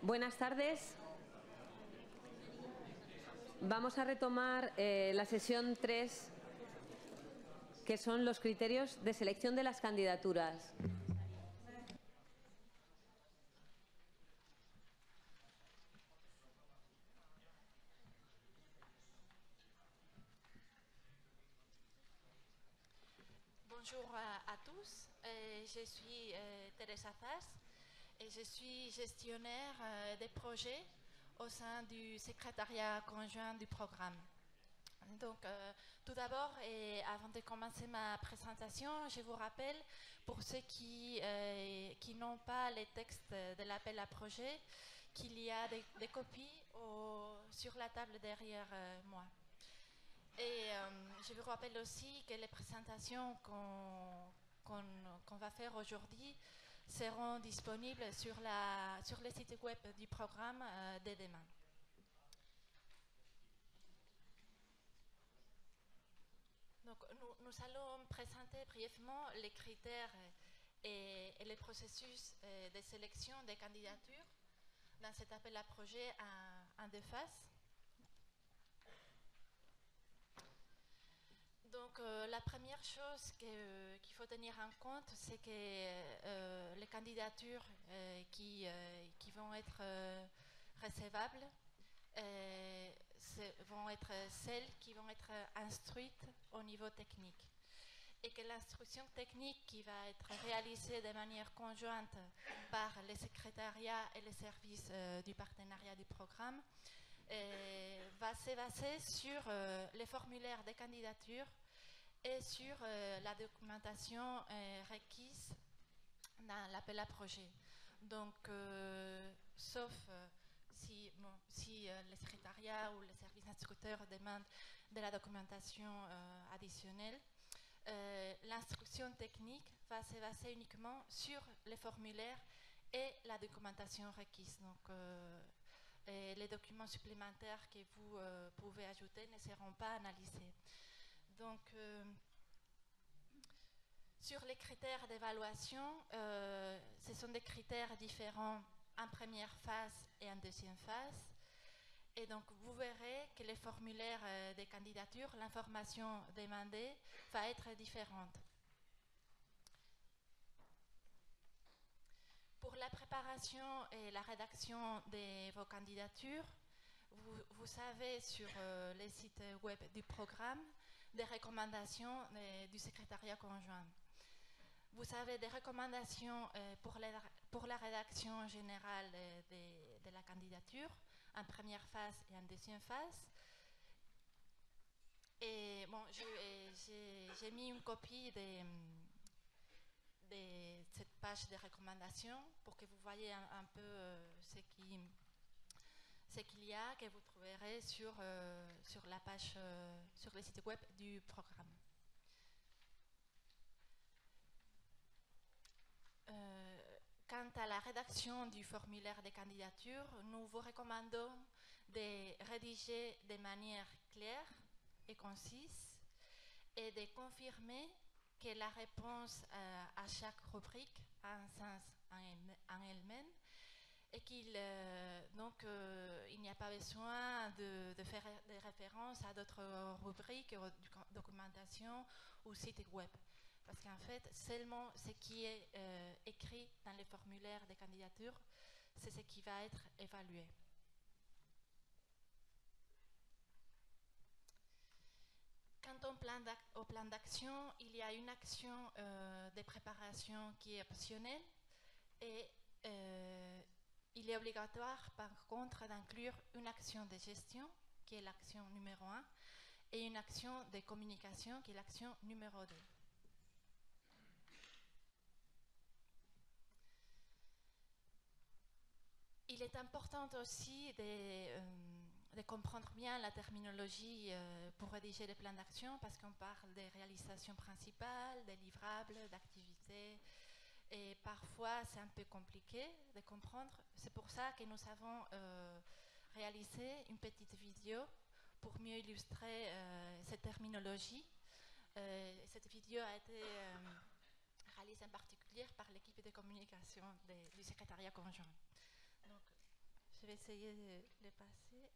Buenas tardes. Vamos a retomar la sesión 3, que son los criterios de selección de las candidaturas. Bonjour à tous, je suis Teresa Zas et je suis gestionnaire des projets au sein du secrétariat conjoint du programme. Donc, tout d'abord, et avant de commencer ma présentation, je vous rappelle, pour ceux qui n'ont pas les textes de l'appel à projet, qu'il y a des copies sur la table derrière moi. Et je vous rappelle aussi que les présentations qu'on va faire aujourd'hui seront disponibles sur le site web du programme dès demain. Donc, nous allons présenter brièvement les critères et les processus de sélection des candidatures dans cet appel à projet en deux phases. Donc, la première chose qu'il faut tenir en compte, c'est que les candidatures qui vont être recevables vont être celles qui vont être instruites au niveau technique. Et que l'instruction technique qui va être réalisée de manière conjointe par les secrétariats et les services du partenariat du programme va se baser sur les formulaires de candidature et sur la documentation requise dans l'appel à projet. Donc, sauf si le secrétariat ou le service instructeur demande de la documentation additionnelle, l'instruction technique va se baser uniquement sur les formulaires et la documentation requise. Donc, les documents supplémentaires que vous pouvez ajouter ne seront pas analysés. Donc, sur les critères d'évaluation, ce sont des critères différents en première phase et en deuxième phase. Et donc, vous verrez que les formulaires des candidatures, l'information demandée va être différente. Pour la préparation et la rédaction de vos candidatures, vous avez sur le site web du programme des recommandations du secrétariat conjoint. Vous avez des recommandations pour la rédaction générale de la candidature en première phase et en deuxième phase. Et bon, j'ai mis une copie de cette page de recommandations pour que vous voyez un peu ce qu'il y a, que vous trouverez sur la page, sur le site web du programme. Quant à la rédaction du formulaire de candidature, nous vous recommandons de rédiger de manière claire et concise et de confirmer que la réponse à chaque rubrique a un sens en elle-même et qu'il n'y a pas besoin de faire des références à d'autres rubriques, documentation ou sites web. Parce qu'en fait, seulement ce qui est écrit dans les formulaires de candidature, c'est ce qui va être évalué. Quant au plan d'action, il y a une action de préparation qui est optionnelle et il est obligatoire par contre d'inclure une action de gestion qui est l'action numéro 1 et une action de communication qui est l'action numéro 2. Il est important aussi de comprendre bien la terminologie pour rédiger les plans d'action parce qu'on parle des réalisations principales, des livrables, d'activités et parfois c'est un peu compliqué de comprendre. C'est pour ça que nous avons réalisé une petite vidéo pour mieux illustrer cette terminologie. Cette vidéo a été réalisée en particulier par l'équipe de communication du secrétariat conjoint. Donc, Je vais essayer de les passer.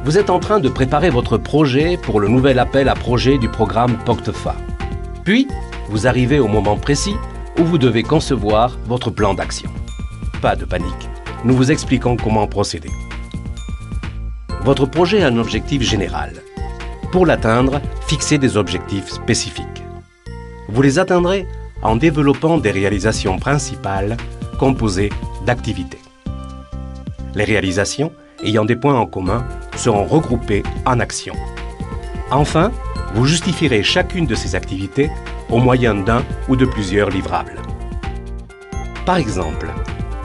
Vous êtes en train de préparer votre projet pour le nouvel appel à projet du programme POCTEFA. Puis, vous arrivez au moment précis où vous devez concevoir votre plan d'action. Pas de panique, nous vous expliquons comment procéder. Votre projet a un objectif général. Pour l'atteindre, fixez des objectifs spécifiques. Vous les atteindrez en développant des réalisations principales composées d'activités. Les réalisations ayant des points en commun seront regroupées en actions. Enfin, vous justifierez chacune de ces activités au moyen d'un ou de plusieurs livrables. Par exemple,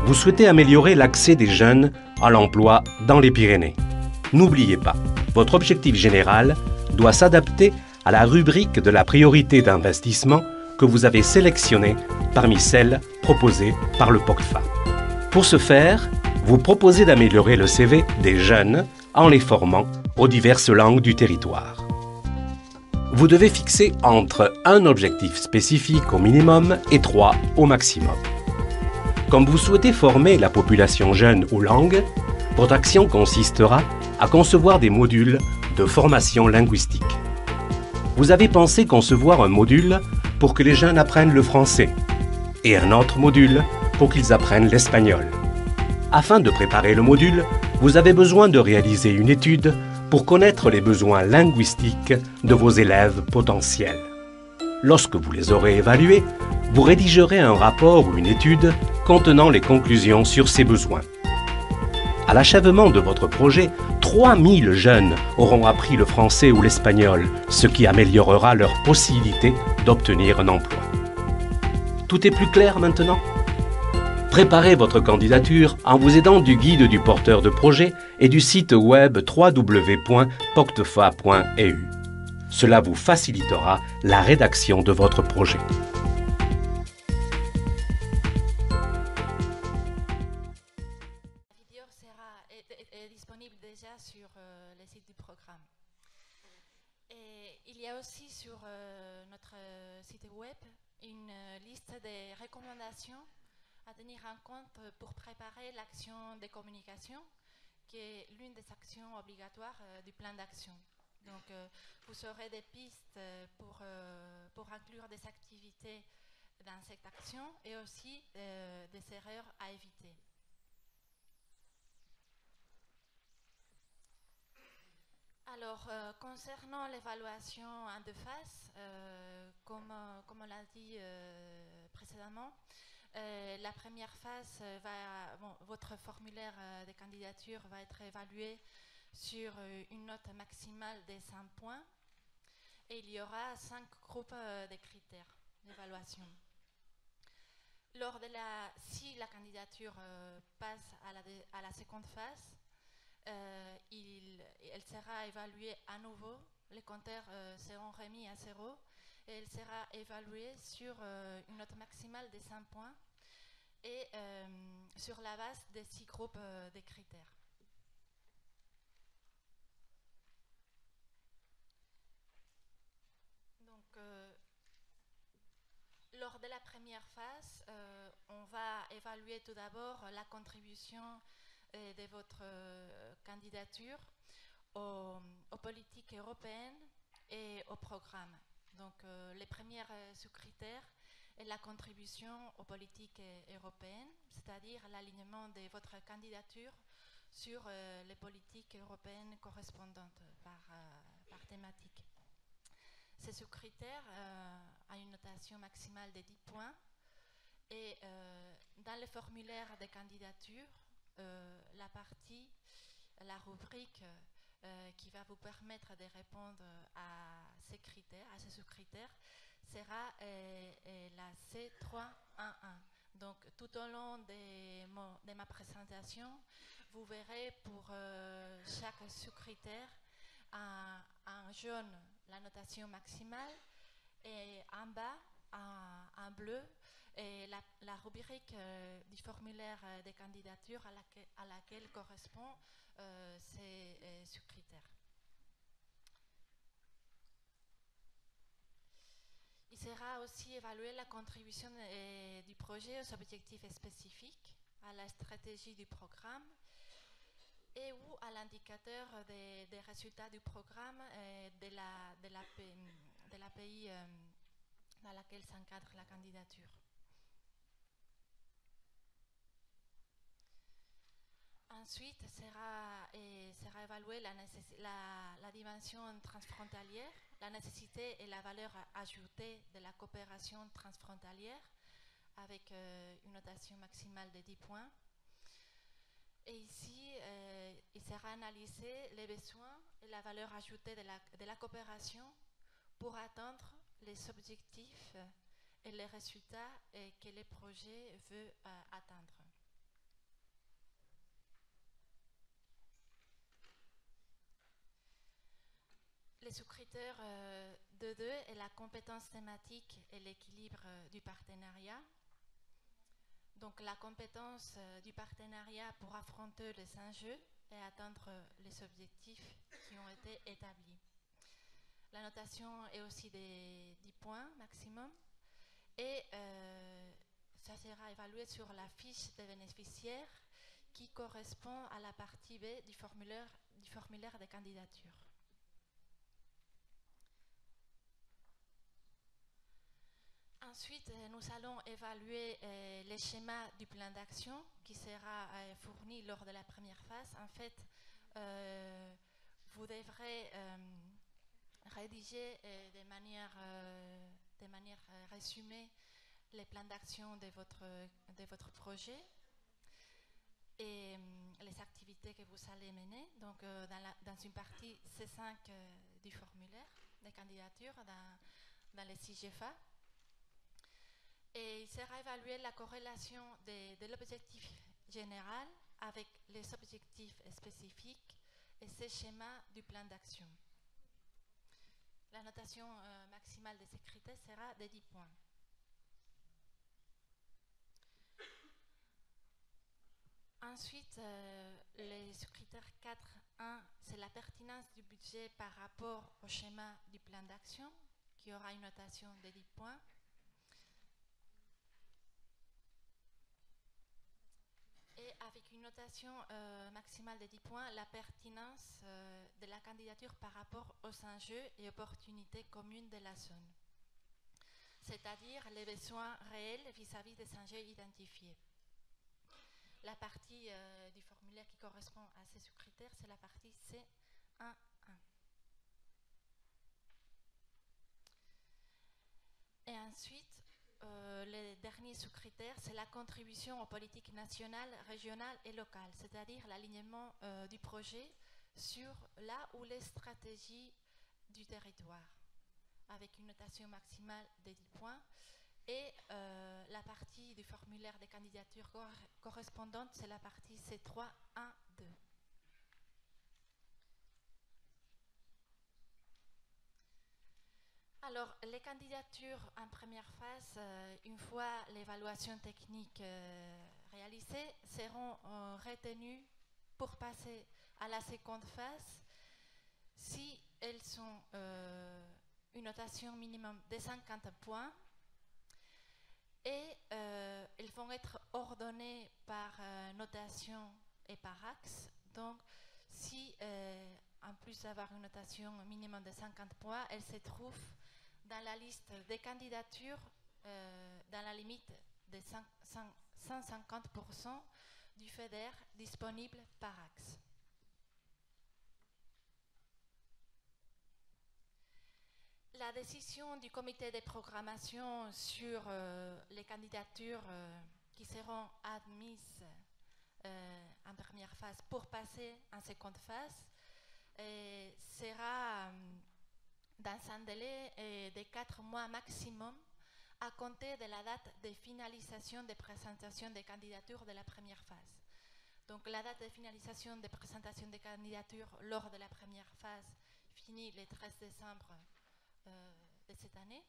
vous souhaitez améliorer l'accès des jeunes à l'emploi dans les Pyrénées. N'oubliez pas, votre objectif général doit s'adapter à la rubrique de la priorité d'investissement que vous avez sélectionnée parmi celles proposées par le POCTEFA. Pour ce faire, vous proposez d'améliorer le CV des jeunes en les formant aux diverses langues du territoire. Vous devez fixer entre un objectif spécifique au minimum et 3 au maximum. Comme vous souhaitez former la population jeune aux langues, votre action consistera à concevoir des modules de formation linguistique. Vous avez pensé concevoir un module pour que les jeunes apprennent le français et un autre module pour qu'ils apprennent l'espagnol. Afin de préparer le module, vous avez besoin de réaliser une étude pour connaître les besoins linguistiques de vos élèves potentiels. Lorsque vous les aurez évalués, vous rédigerez un rapport ou une étude contenant les conclusions sur ces besoins. À l'achèvement de votre projet, 3000 jeunes auront appris le français ou l'espagnol, ce qui améliorera leur possibilité d'obtenir un emploi. Tout est plus clair maintenant ? Préparez votre candidature en vous aidant du guide du porteur de projet et du site web www.poctefa.eu. Cela vous facilitera la rédaction de votre projet. La vidéo est disponible déjà sur le site du programme. Et il y a aussi sur notre site web une liste des recommandations à tenir en compte pour préparer l'action de communication, qui est l'une des actions obligatoires du plan d'action. Donc, vous aurez des pistes pour inclure des activités dans cette action et aussi des erreurs à éviter. Alors, concernant l'évaluation en deux phases, comme on l'a dit précédemment, la première phase, votre formulaire de candidature va être évalué sur une note maximale de 100 points et il y aura 5 groupes de critères d'évaluation. Si la candidature passe à la seconde phase, elle sera évaluée à nouveau, les compteurs seront remis à 0 et elle sera évaluée sur une note maximale de 100 points et sur la base des 6 groupes de critères. Donc, lors de la première phase, on va évaluer tout d'abord la contribution de votre candidature aux politiques européennes et au programme. Donc, les premiers sous-critères est la contribution aux politiques européennes, c'est-à-dire l'alignement de votre candidature sur les politiques européennes correspondantes par thématique. Ces sous-critères ont une notation maximale de 10 points et dans le formulaire de candidature, la rubrique qui va vous permettre de répondre à ces critères, à ces sous-critères, sera la C311. Donc, tout au long de ma présentation, vous verrez pour chaque sous-critère en jaune la notation maximale et en bas en bleu et la rubrique du formulaire de candidature à laquelle correspond ces sous-critères. Il sera aussi évalué la contribution du projet aux objectifs spécifiques, à la stratégie du programme et ou à l'indicateur des résultats du programme de la pays dans laquelle s'encadre la candidature. Ensuite, sera évaluée la dimension transfrontalière, la nécessité et la valeur ajoutée de la coopération transfrontalière avec une notation maximale de 10 points. Et ici, il sera analysé les besoins et la valeur ajoutée de la coopération pour atteindre les objectifs et les résultats que le projet veut atteindre. Les sous-critères de 2 est la compétence thématique et l'équilibre du partenariat. Donc la compétence du partenariat pour affronter les enjeux et atteindre les objectifs qui ont été établis. La notation est aussi des 10 points maximum et ça sera évalué sur la fiche des bénéficiaires qui correspond à la partie B du formulaire de candidature. Ensuite, nous allons évaluer les schémas du plan d'action qui sera fourni lors de la première phase. En fait, vous devrez rédiger de manière résumée les plans d'action de votre projet et les activités que vous allez mener. Donc, dans une partie C5 du formulaire de candidature, dans les 6 GFA. Et il sera évalué la corrélation de l'objectif général avec les objectifs spécifiques et ces schémas du plan d'action. La notation maximale de ces critères sera de 10 points. Ensuite, les critères 4.1, c'est la pertinence du budget par rapport au schéma du plan d'action, qui aura une notation de 10 points. Et avec une notation maximale de 10 points, la pertinence de la candidature par rapport aux enjeux et opportunités communes de la zone, c'est-à-dire les besoins réels vis-à-vis des enjeux identifiés. La partie du formulaire qui correspond à ces sous-critères, c'est la partie C1.1. Et ensuite, le dernier sous-critère, c'est la contribution aux politiques nationales, régionales et locales, c'est-à-dire l'alignement du projet sur là où les stratégies du territoire, avec une notation maximale de 10 points. Et la partie du formulaire de candidature correspondante, c'est la partie C3.1.2. Alors, les candidatures en première phase, une fois l'évaluation technique réalisée, seront retenues pour passer à la seconde phase si elles ont une notation minimum de 50 points et elles vont être ordonnées par notation et par axe. Donc, si en plus d'avoir une notation minimum de 50 points, elles se trouvent dans la liste des candidatures dans la limite de 150% du FEDER disponible par axe. La décision du comité de programmation sur les candidatures qui seront admises en première phase pour passer en seconde phase sera dans un délai de 4 mois maximum à compter de la date de finalisation des présentations des candidatures de la première phase. Donc la date de finalisation des présentations des candidatures lors de la première phase finit le 13 décembre de cette année.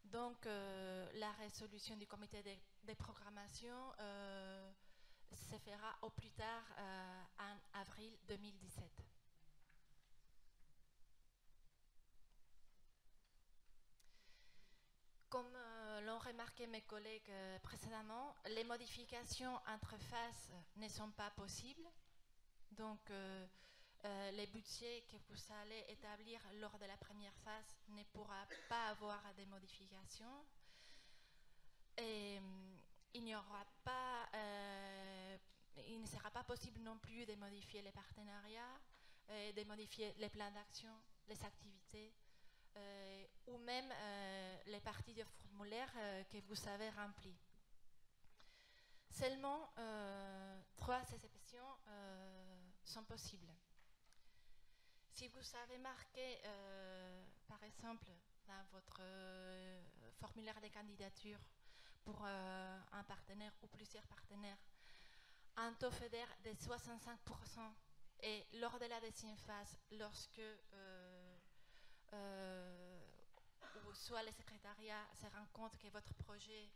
Donc la résolution du comité de programmation se fera au plus tard en avril 2017. Comme l'ont remarqué mes collègues précédemment, les modifications entre phases ne sont pas possibles. Donc, les budgets que vous allez établir lors de la première phase ne pourra pas avoir de modifications. Et il n'y aura pas, il ne sera pas possible non plus de modifier les partenariats, de modifier les plans d'action, les activités, ou même les parties du formulaire que vous avez remplies. Seulement 3 exceptions sont possibles. Si vous avez marqué, par exemple, dans votre formulaire de candidature pour un partenaire ou plusieurs partenaires, un taux FEDER de 65%, et lors de la deuxième phase, lorsque soit le secrétariat se rend compte que votre projet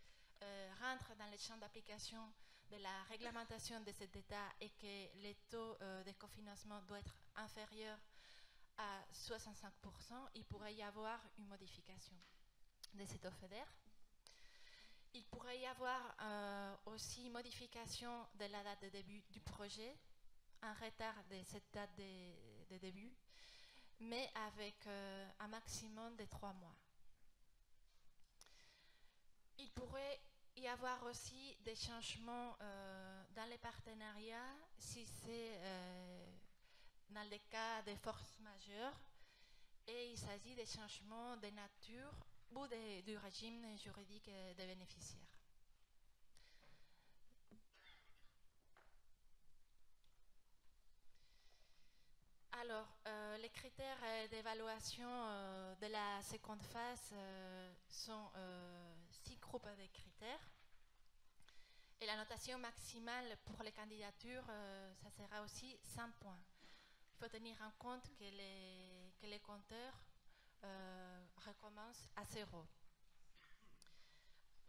rentre dans le champ d'application de la réglementation de cet État et que le taux de cofinancement doit être inférieur à 65%, il pourrait y avoir une modification de cet taux FEDER. Il pourrait y avoir aussi modification de la date de début du projet, un retard de cette date de début, mais avec un maximum de 3 mois. Il pourrait y avoir aussi des changements dans les partenariats si c'est dans le cas des forces majeures, et il s'agit des changements de nature ou du régime juridique des bénéficiaires. Alors, les critères d'évaluation de la seconde phase sont 6 groupes de critères. Et la notation maximale pour les candidatures, ça sera aussi 100 points. Il faut tenir en compte que les compteurs recommencent à 0.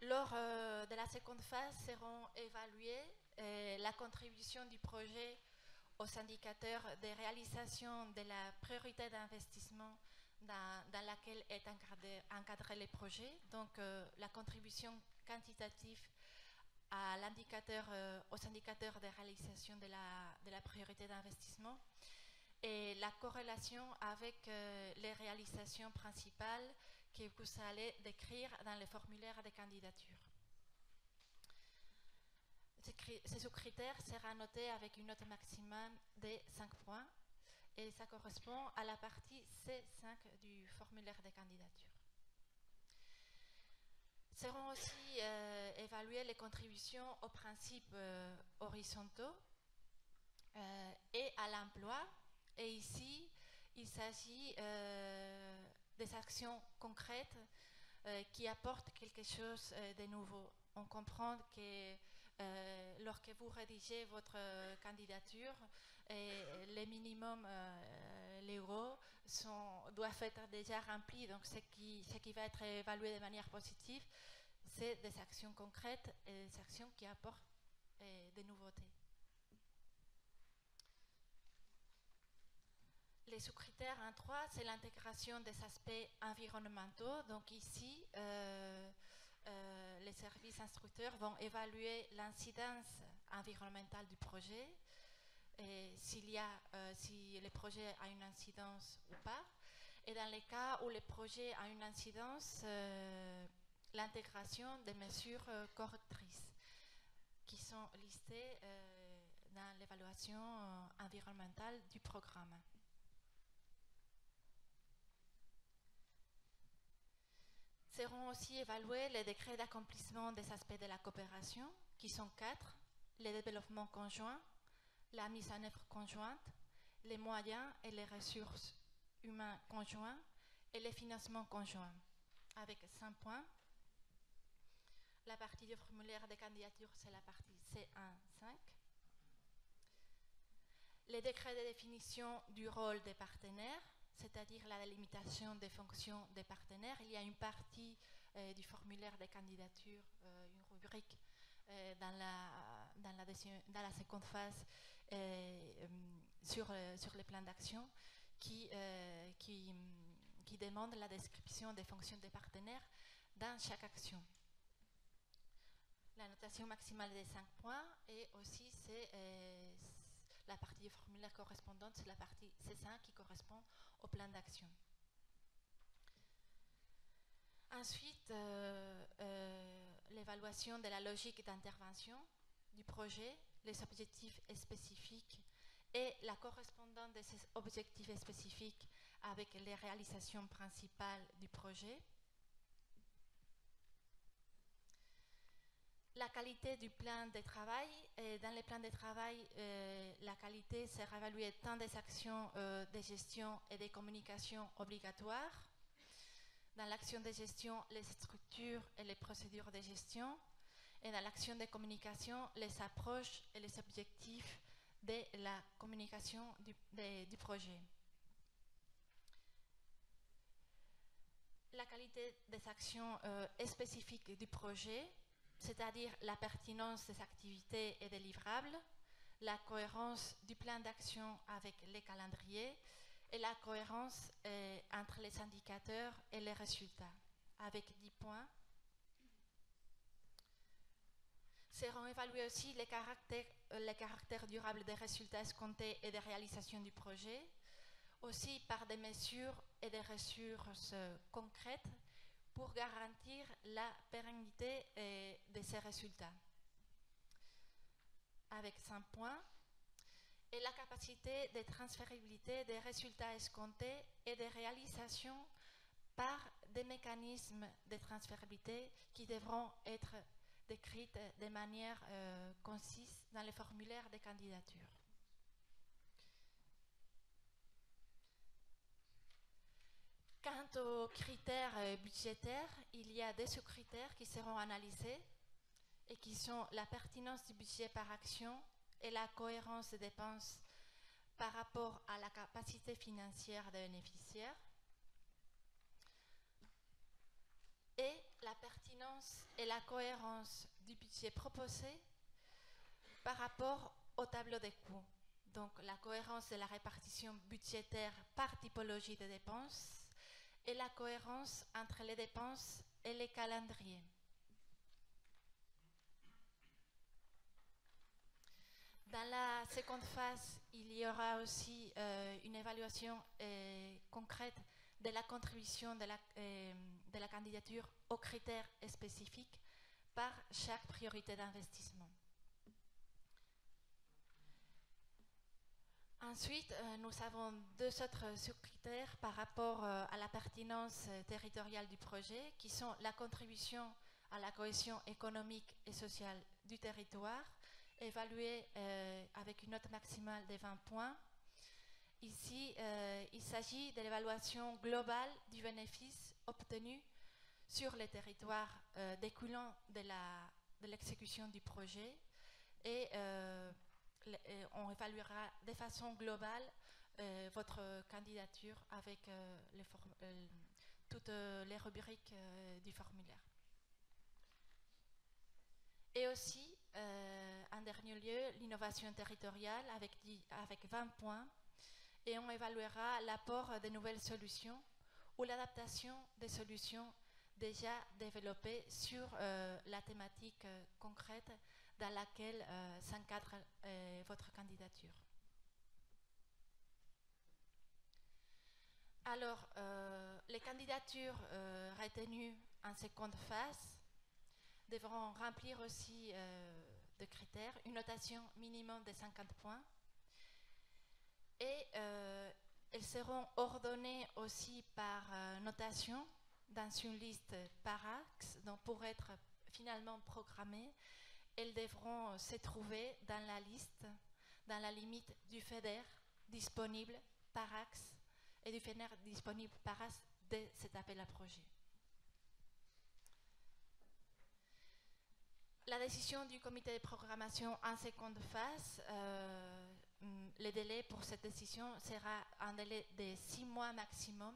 Lors de la seconde phase seront évaluées la contribution du projet aux indicateurs de réalisation de la priorité d'investissement dans laquelle est encadré le projet. Donc la contribution quantitative à l'indicateur, aux indicateurs de réalisation de la priorité d'investissement, et la corrélation avec les réalisations principales que vous allez décrire dans le formulaire de candidature. Ce sous-critère sera noté avec une note maximum de 5 points et ça correspond à la partie C5 du formulaire de candidature. Seront aussi évaluées les contributions aux principes horizontaux et à l'emploi. Et ici, il s'agit des actions concrètes qui apportent quelque chose de nouveau. On comprend que lorsque vous rédigez votre candidature, les minimums légaux doivent être déjà remplis. Donc ce qui va être évalué de manière positive, c'est des actions concrètes et des actions qui apportent des nouveautés. Les sous-critères 1.3, c'est l'intégration des aspects environnementaux. Donc ici, les services instructeurs vont évaluer l'incidence environnementale du projet, et si le projet a une incidence ou pas. Et dans les cas où le projet a une incidence, l'intégration des mesures correctrices qui sont listées dans l'évaluation environnementale du programme. Seront aussi évalués les décrets d'accomplissement des aspects de la coopération, qui sont 4, le développement conjoint, la mise en œuvre conjointe, les moyens et les ressources humains conjoints et les financements conjoints, avec 5 points. La partie du formulaire de candidature, c'est la partie C1-5. Les décrets de définition du rôle des partenaires, c'est-à-dire la délimitation des fonctions des partenaires. Il y a une partie du formulaire de candidature, une rubrique dans la seconde phase sur les plans d'action qui demande la description des fonctions des partenaires dans chaque action. La notation maximale des 5 points, et aussi c'est la partie du formulaire correspondante, c'est la partie C5 qui correspond au plan d'action. Ensuite, l'évaluation de la logique d'intervention du projet, les objectifs spécifiques et la correspondance de ces objectifs spécifiques avec les réalisations principales du projet. La qualité du plan de travail. Dans les plans de travail, la qualité sera évaluée tant des actions de gestion et des communications obligatoires. Dans l'action de gestion, les structures et les procédures de gestion. Et dans l'action de communication, les approches et les objectifs de la communication du projet. La qualité des actions spécifiques du projet, c'est-à-dire la pertinence des activités et des livrables, la cohérence du plan d'action avec les calendriers et la cohérence entre les indicateurs et les résultats, avec 10 points. Seront évalués aussi les caractères durables des résultats escomptés et des réalisations du projet, aussi par des mesures et des ressources concrètes pour garantir la pérennité de ces résultats. Avec 5 points. Et la capacité de transférabilité des résultats escomptés et des réalisations par des mécanismes de transférabilité qui devront être décrits de manière concise dans les formulaires de candidature. Quant aux critères budgétaires, il y a des sous-critères qui seront analysés et qui sont la pertinence du budget par action et la cohérence des dépenses par rapport à la capacité financière des bénéficiaires et la pertinence et la cohérence du budget proposé par rapport au tableau des coûts. Donc la cohérence de la répartition budgétaire par typologie de dépenses et la cohérence entre les dépenses et les calendriers. Dans la seconde phase, il y aura aussi une évaluation concrète de la contribution de la candidature aux critères spécifiques par chaque priorité d'investissement. Ensuite, nous avons 2 autres sous-critères par rapport à la pertinence territoriale du projet, qui sont la contribution à la cohésion économique et sociale du territoire, évaluée avec une note maximale de 20 points. Ici, il s'agit de l'évaluation globale du bénéfice obtenu sur les territoires découlant de l'exécution du projet et on évaluera de façon globale votre candidature avec toutes les rubriques du formulaire. Et aussi, en dernier lieu, l'innovation territoriale avec 20 points. Et on évaluera l'apport de nouvelles solutions ou l'adaptation des solutions déjà développées sur la thématique concrète dans laquelle s'encadre votre candidature. Alors, les candidatures retenues en seconde phase devront remplir aussi de critères, une notation minimum de 50 points. Et elles seront ordonnées aussi par notation dans une liste par axe, donc pour être finalement programmées. Elles devront se trouver dans la liste, dans la limite du FEDER disponible par axe et du FEDER disponible par axe de cet appel à projet. La décision du comité de programmation en seconde phase, le délai pour cette décision sera un délai de 6 mois maximum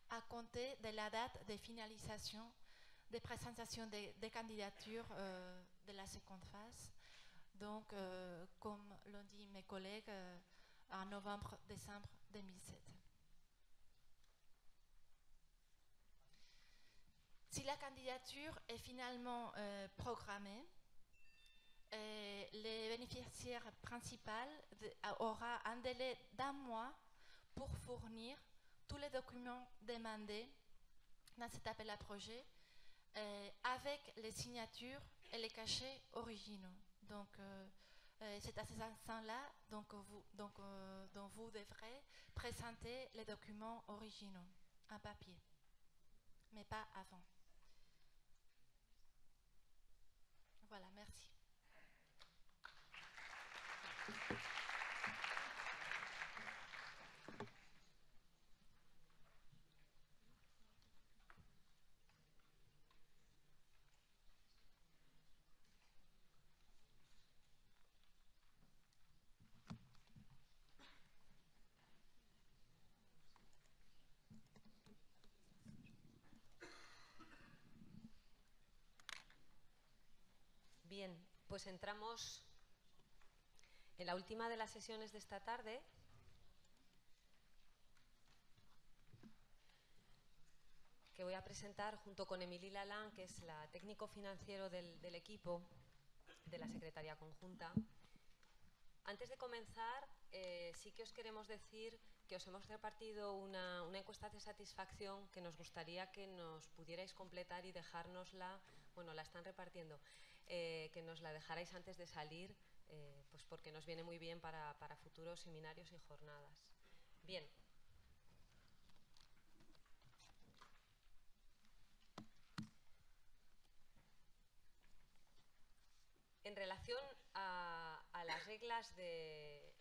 à compter de la date de finalisation des présentations des candidatures de la seconde phase. Donc, comme l'ont dit mes collègues, en novembre-décembre 2007. Si la candidature est finalement programmée, les bénéficiaires principaux aura un délai d'1 mois pour fournir tous les documents demandés dans cet appel à projet avec les signatures et les cachets originaux. Donc, c'est à ces instants-là dont vous devrez présenter les documents originaux en papier, mais pas avant. Voilà, merci. Bien, pues entramos en la última de las sesiones de esta tarde. Que voy a presentar junto con Émilie Lalande, que es la técnico financiero del equipo de la Secretaría Conjunta. Antes de comenzar, sí que os queremos decir que os hemos repartido una encuesta de satisfacción que nos gustaría que nos pudierais completar y dejárnosla, bueno, la están repartiendo, que nos la dejarais antes de salir, pues porque nos viene muy bien para futuros seminarios y jornadas. Bien. En relación a las reglas de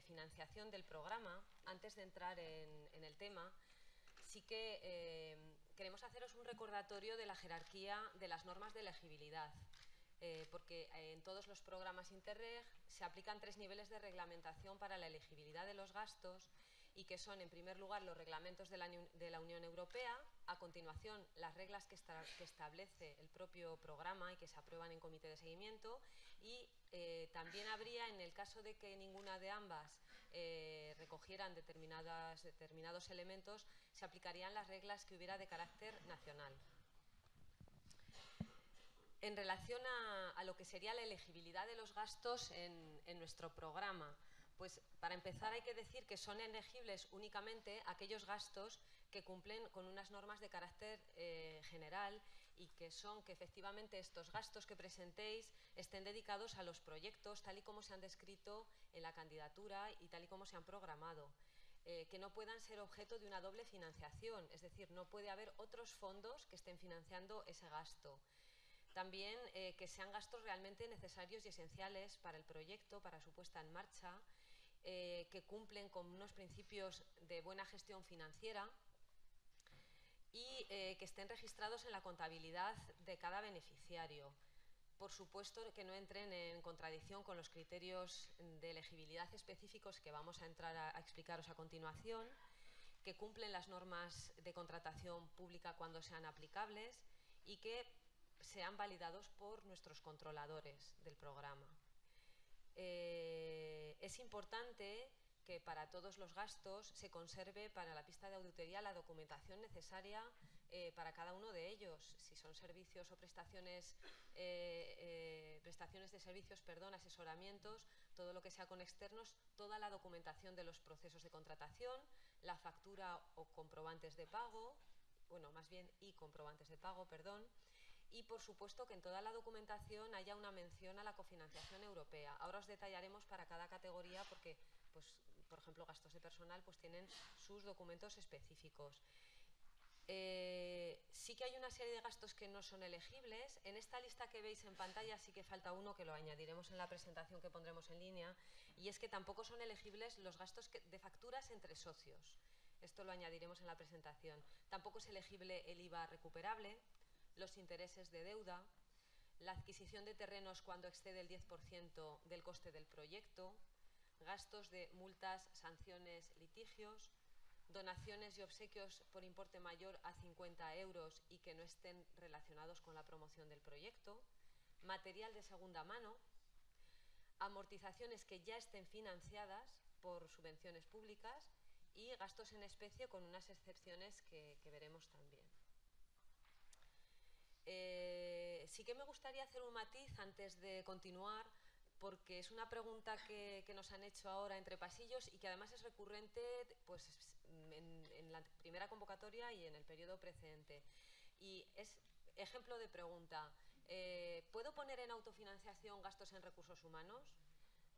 financiación del programa, antes de entrar en el tema, sí que queremos haceros un recordatorio de la jerarquía de las normas de elegibilidad, porque en todos los programas Interreg se aplican 3 niveles de reglamentación para la elegibilidad de los gastos, y que son, en primer lugar, los reglamentos de la Unión Europea, a continuación, las reglas que establece el propio programa y que se aprueban en comité de seguimiento, y también habría, en el caso de que ninguna de ambas recogieran determinados elementos, se aplicarían las reglas que hubiera de carácter nacional. En relación a lo que sería la elegibilidad de los gastos en nuestro programa, pues para empezar hay que decir que son elegibles únicamente aquellos gastos que cumplen con unas normas de carácter general, y que son que efectivamente estos gastos que presentéis estén dedicados a los proyectos tal y como se han descrito en la candidatura y tal y como se han programado. Que no puedan ser objeto de una doble financiación, es decir, no puede haber otros fondos que estén financiando ese gasto. También que sean gastos realmente necesarios y esenciales para el proyecto, para su puesta en marcha, que cumplen con unos principios de buena gestión financiera y que estén registrados en la contabilidad de cada beneficiario. Por supuesto que no entren en contradicción con los criterios de elegibilidad específicos que vamos a entrar a explicaros a continuación, que cumplen las normas de contratación pública cuando sean aplicables y que sean validados por nuestros controladores del programa. Es importante que para todos los gastos se conserve para la pista de auditoría la documentación necesaria para cada uno de ellos. Si son servicios o prestaciones de servicios, asesoramientos, todo lo que sea con externos, toda la documentación de los procesos de contratación, la factura o comprobantes de pago, bueno, más bien y comprobantes de pago, perdón. Y, por supuesto, que en toda la documentación haya una mención a la cofinanciación europea. Ahora os detallaremos para cada categoría porque, pues, por ejemplo, gastos de personal pues tienen sus documentos específicos. Sí que hay una serie de gastos que no son elegibles. En esta lista que veis en pantalla sí que falta uno que lo añadiremos en la presentación que pondremos en línea, y es que tampoco son elegibles los gastos de facturas entre socios. Esto lo añadiremos en la presentación. Tampoco es elegible el IVA recuperable, los intereses de deuda, la adquisición de terrenos cuando excede el 10% del coste del proyecto, gastos de multas, sanciones, litigios, donaciones y obsequios por importe mayor a 50 euros y que no estén relacionados con la promoción del proyecto, material de segunda mano, amortizaciones que ya estén financiadas por subvenciones públicas y gastos en especie con unas excepciones que veremos también. Sí que me gustaría hacer un matiz antes de continuar, porque es una pregunta que nos han hecho ahora entre pasillos y que además es recurrente pues, en la primera convocatoria y en el periodo precedente. Y es ejemplo de pregunta, ¿puedo poner en autofinanciación gastos en recursos humanos?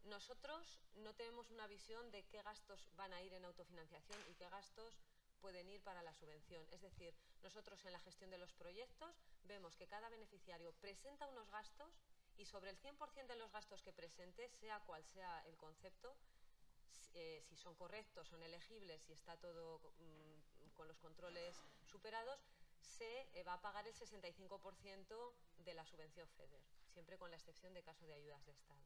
Nosotros no tenemos una visión de qué gastos van a ir en autofinanciación y qué gastos pueden ir para la subvención. Es decir, nosotros en la gestión de los proyectos vemos que cada beneficiario presenta unos gastos y sobre el 100% de los gastos que presente, sea cual sea el concepto, si son correctos, son elegibles, si está todo con los controles superados, se va a pagar el 65% de la subvención FEDER, siempre con la excepción de caso de ayudas de Estado.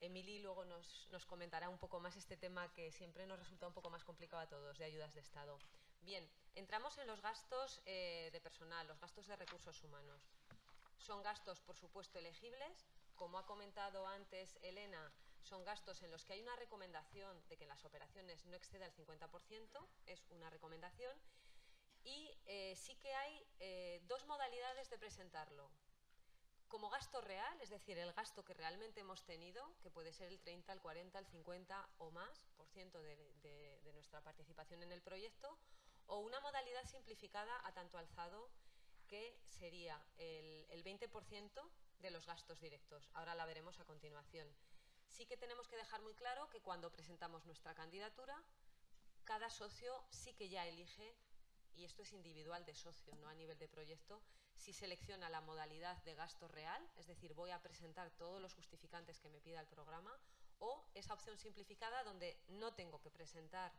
Emily luego nos comentará un poco más este tema que siempre nos resulta un poco más complicado a todos, de ayudas de Estado. Bien, entramos en los gastos de personal, los gastos de recursos humanos. Son gastos, por supuesto, elegibles. Como ha comentado antes Elena, son gastos en los que hay una recomendación de que en las operaciones no exceda el 50%, es una recomendación. Y sí que hay dos modalidades de presentarlo. Como gasto real, es decir, el gasto que realmente hemos tenido, que puede ser el 30, el 40, el 50 o más por ciento de nuestra participación en el proyecto, o una modalidad simplificada a tanto alzado, que sería el 20% de los gastos directos. Ahora la veremos a continuación. Sí que tenemos que dejar muy claro que cuando presentamos nuestra candidatura, cada socio sí que ya elige, y esto es individual de socio, no a nivel de proyecto, si selecciona la modalidad de gasto real, es decir, voy a presentar todos los justificantes que me pida el programa, o esa opción simplificada donde no tengo que presentar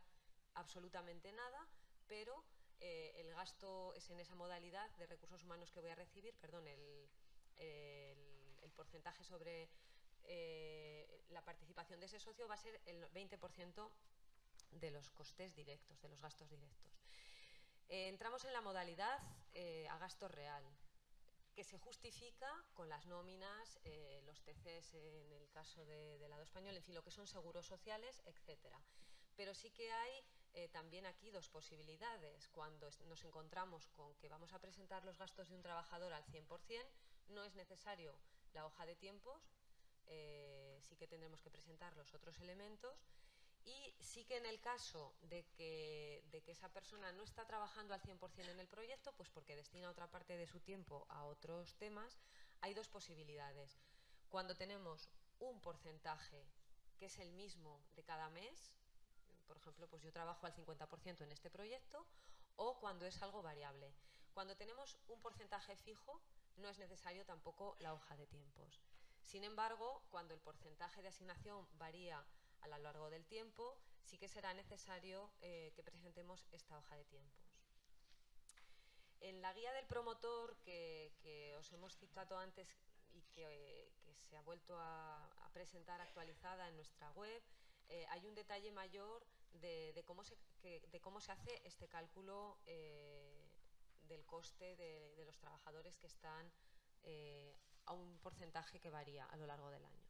absolutamente nada, pero el gasto es en esa modalidad de recursos humanos que voy a recibir, perdón, el porcentaje sobre la participación de ese socio va a ser el 20% de los costes directos, de los gastos directos. Entramos en la modalidad a gasto real, que se justifica con las nóminas, los TCs en el caso del lado español, en fin, lo que son seguros sociales, etcétera. Pero sí que hay también aquí dos posibilidades. Cuando nos encontramos con que vamos a presentar los gastos de un trabajador al 100%, no es necesario la hoja de tiempos, sí que tendremos que presentar los otros elementos. Y sí que en el caso de que esa persona no está trabajando al 100% en el proyecto, pues porque destina otra parte de su tiempo a otros temas, hay dos posibilidades. Cuando tenemos un porcentaje que es el mismo de cada mes, por ejemplo, pues yo trabajo al 50% en este proyecto, o cuando es algo variable. Cuando tenemos un porcentaje fijo, no es necesario tampoco la hoja de tiempos. Sin embargo, cuando el porcentaje de asignación varía a lo largo del tiempo, sí que será necesario que presentemos esta hoja de tiempos. En la guía del promotor que os hemos citado antes y que se ha vuelto a presentar actualizada en nuestra web, hay un detalle mayor de cómo se hace este cálculo del coste de los trabajadores que están a un porcentaje que varía a lo largo del año.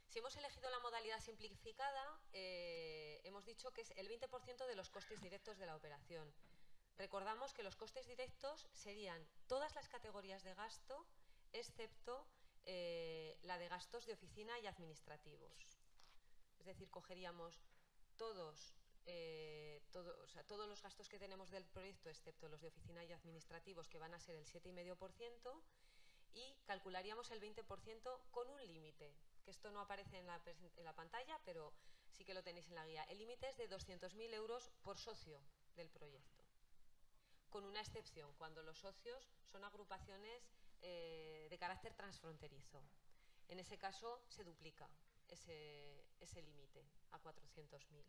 Si hemos elegido la modalidad simplificada, hemos dicho que es el 20% de los costes directos de la operación. Recordamos que los costes directos serían todas las categorías de gasto, excepto la de gastos de oficina y administrativos. Es decir, cogeríamos todos los gastos que tenemos del proyecto, excepto los de oficina y administrativos, que van a ser el 7,5%, y calcularíamos el 20% con un límite, que esto no aparece en la pantalla, pero sí que lo tenéis en la guía. El límite es de 200.000 euros por socio del proyecto, con una excepción, cuando los socios son agrupaciones de carácter transfronterizo. En ese caso se duplica ese límite a 400.000.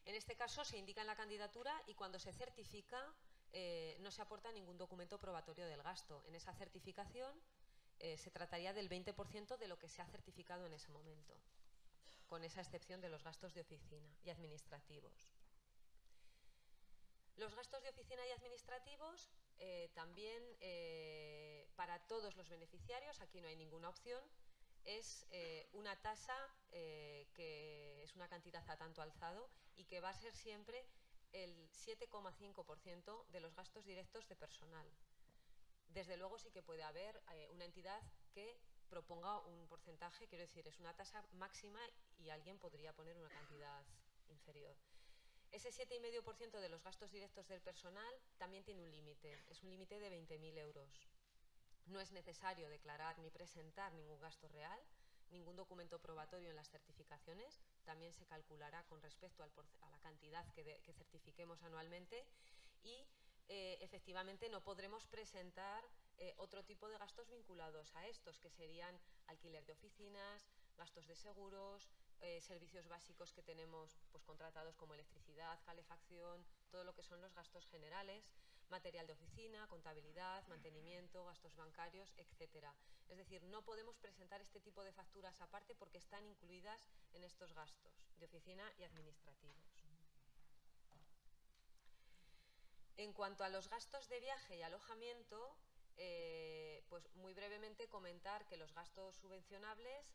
En este caso se indica en la candidatura y cuando se certifica no se aporta ningún documento probatorio del gasto. En esa certificación se trataría del 20% de lo que se ha certificado en ese momento, con esa excepción de los gastos de oficina y administrativos. Los gastos de oficina y administrativos también para todos los beneficiarios, aquí no hay ninguna opción, es una tasa que es una cantidad a tanto alzado y que va a ser siempre el 7,5% de los gastos directos de personal. Desde luego sí que puede haber una entidad que proponga un porcentaje, quiero decir, es una tasa máxima y alguien podría poner una cantidad inferior. Ese 7,5% de los gastos directos del personal también tiene un límite, es un límite de 20.000 euros. No es necesario declarar ni presentar ningún gasto real, ningún documento probatorio en las certificaciones, también se calculará con respecto a la cantidad que certifiquemos anualmente y efectivamente no podremos presentar otro tipo de gastos vinculados a estos, que serían alquiler de oficinas, gastos de seguros, servicios básicos que tenemos pues, contratados como electricidad, calefacción, todo lo que son los gastos generales, material de oficina, contabilidad, mantenimiento, gastos bancarios, etcétera. Es decir, no podemos presentar este tipo de facturas aparte porque están incluidas en estos gastos de oficina y administrativos. En cuanto a los gastos de viaje y alojamiento, pues muy brevemente comentar que los gastos subvencionables,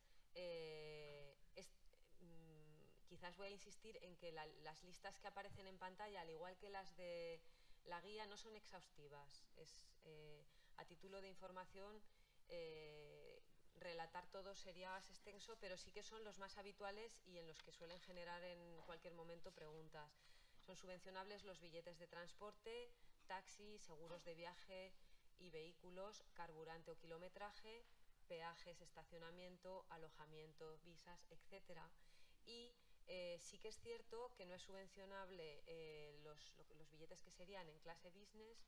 quizás voy a insistir en que las listas que aparecen en pantalla, al igual que las de la guía, no son exhaustivas. A título de información, relatar todo sería más extenso, pero sí que son los más habituales y en los que suelen generar en cualquier momento preguntas. Son subvencionables los billetes de transporte, taxi, seguros de viaje y vehículos, carburante o kilometraje, peajes, estacionamiento, alojamiento, visas, etcétera. Y sí que es cierto que no es subvencionable los billetes que serían en clase business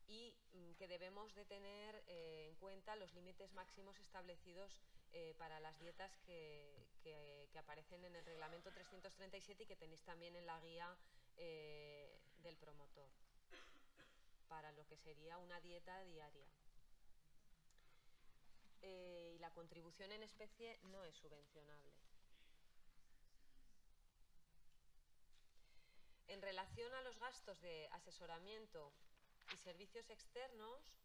y que debemos de tener en cuenta los límites máximos establecidos para las dietas que aparecen en el reglamento 337 y que tenéis también en la guía del promotor, para lo que sería una dieta diaria. Y la contribución en especie no es subvencionable. En relación a los gastos de asesoramiento y servicios externos,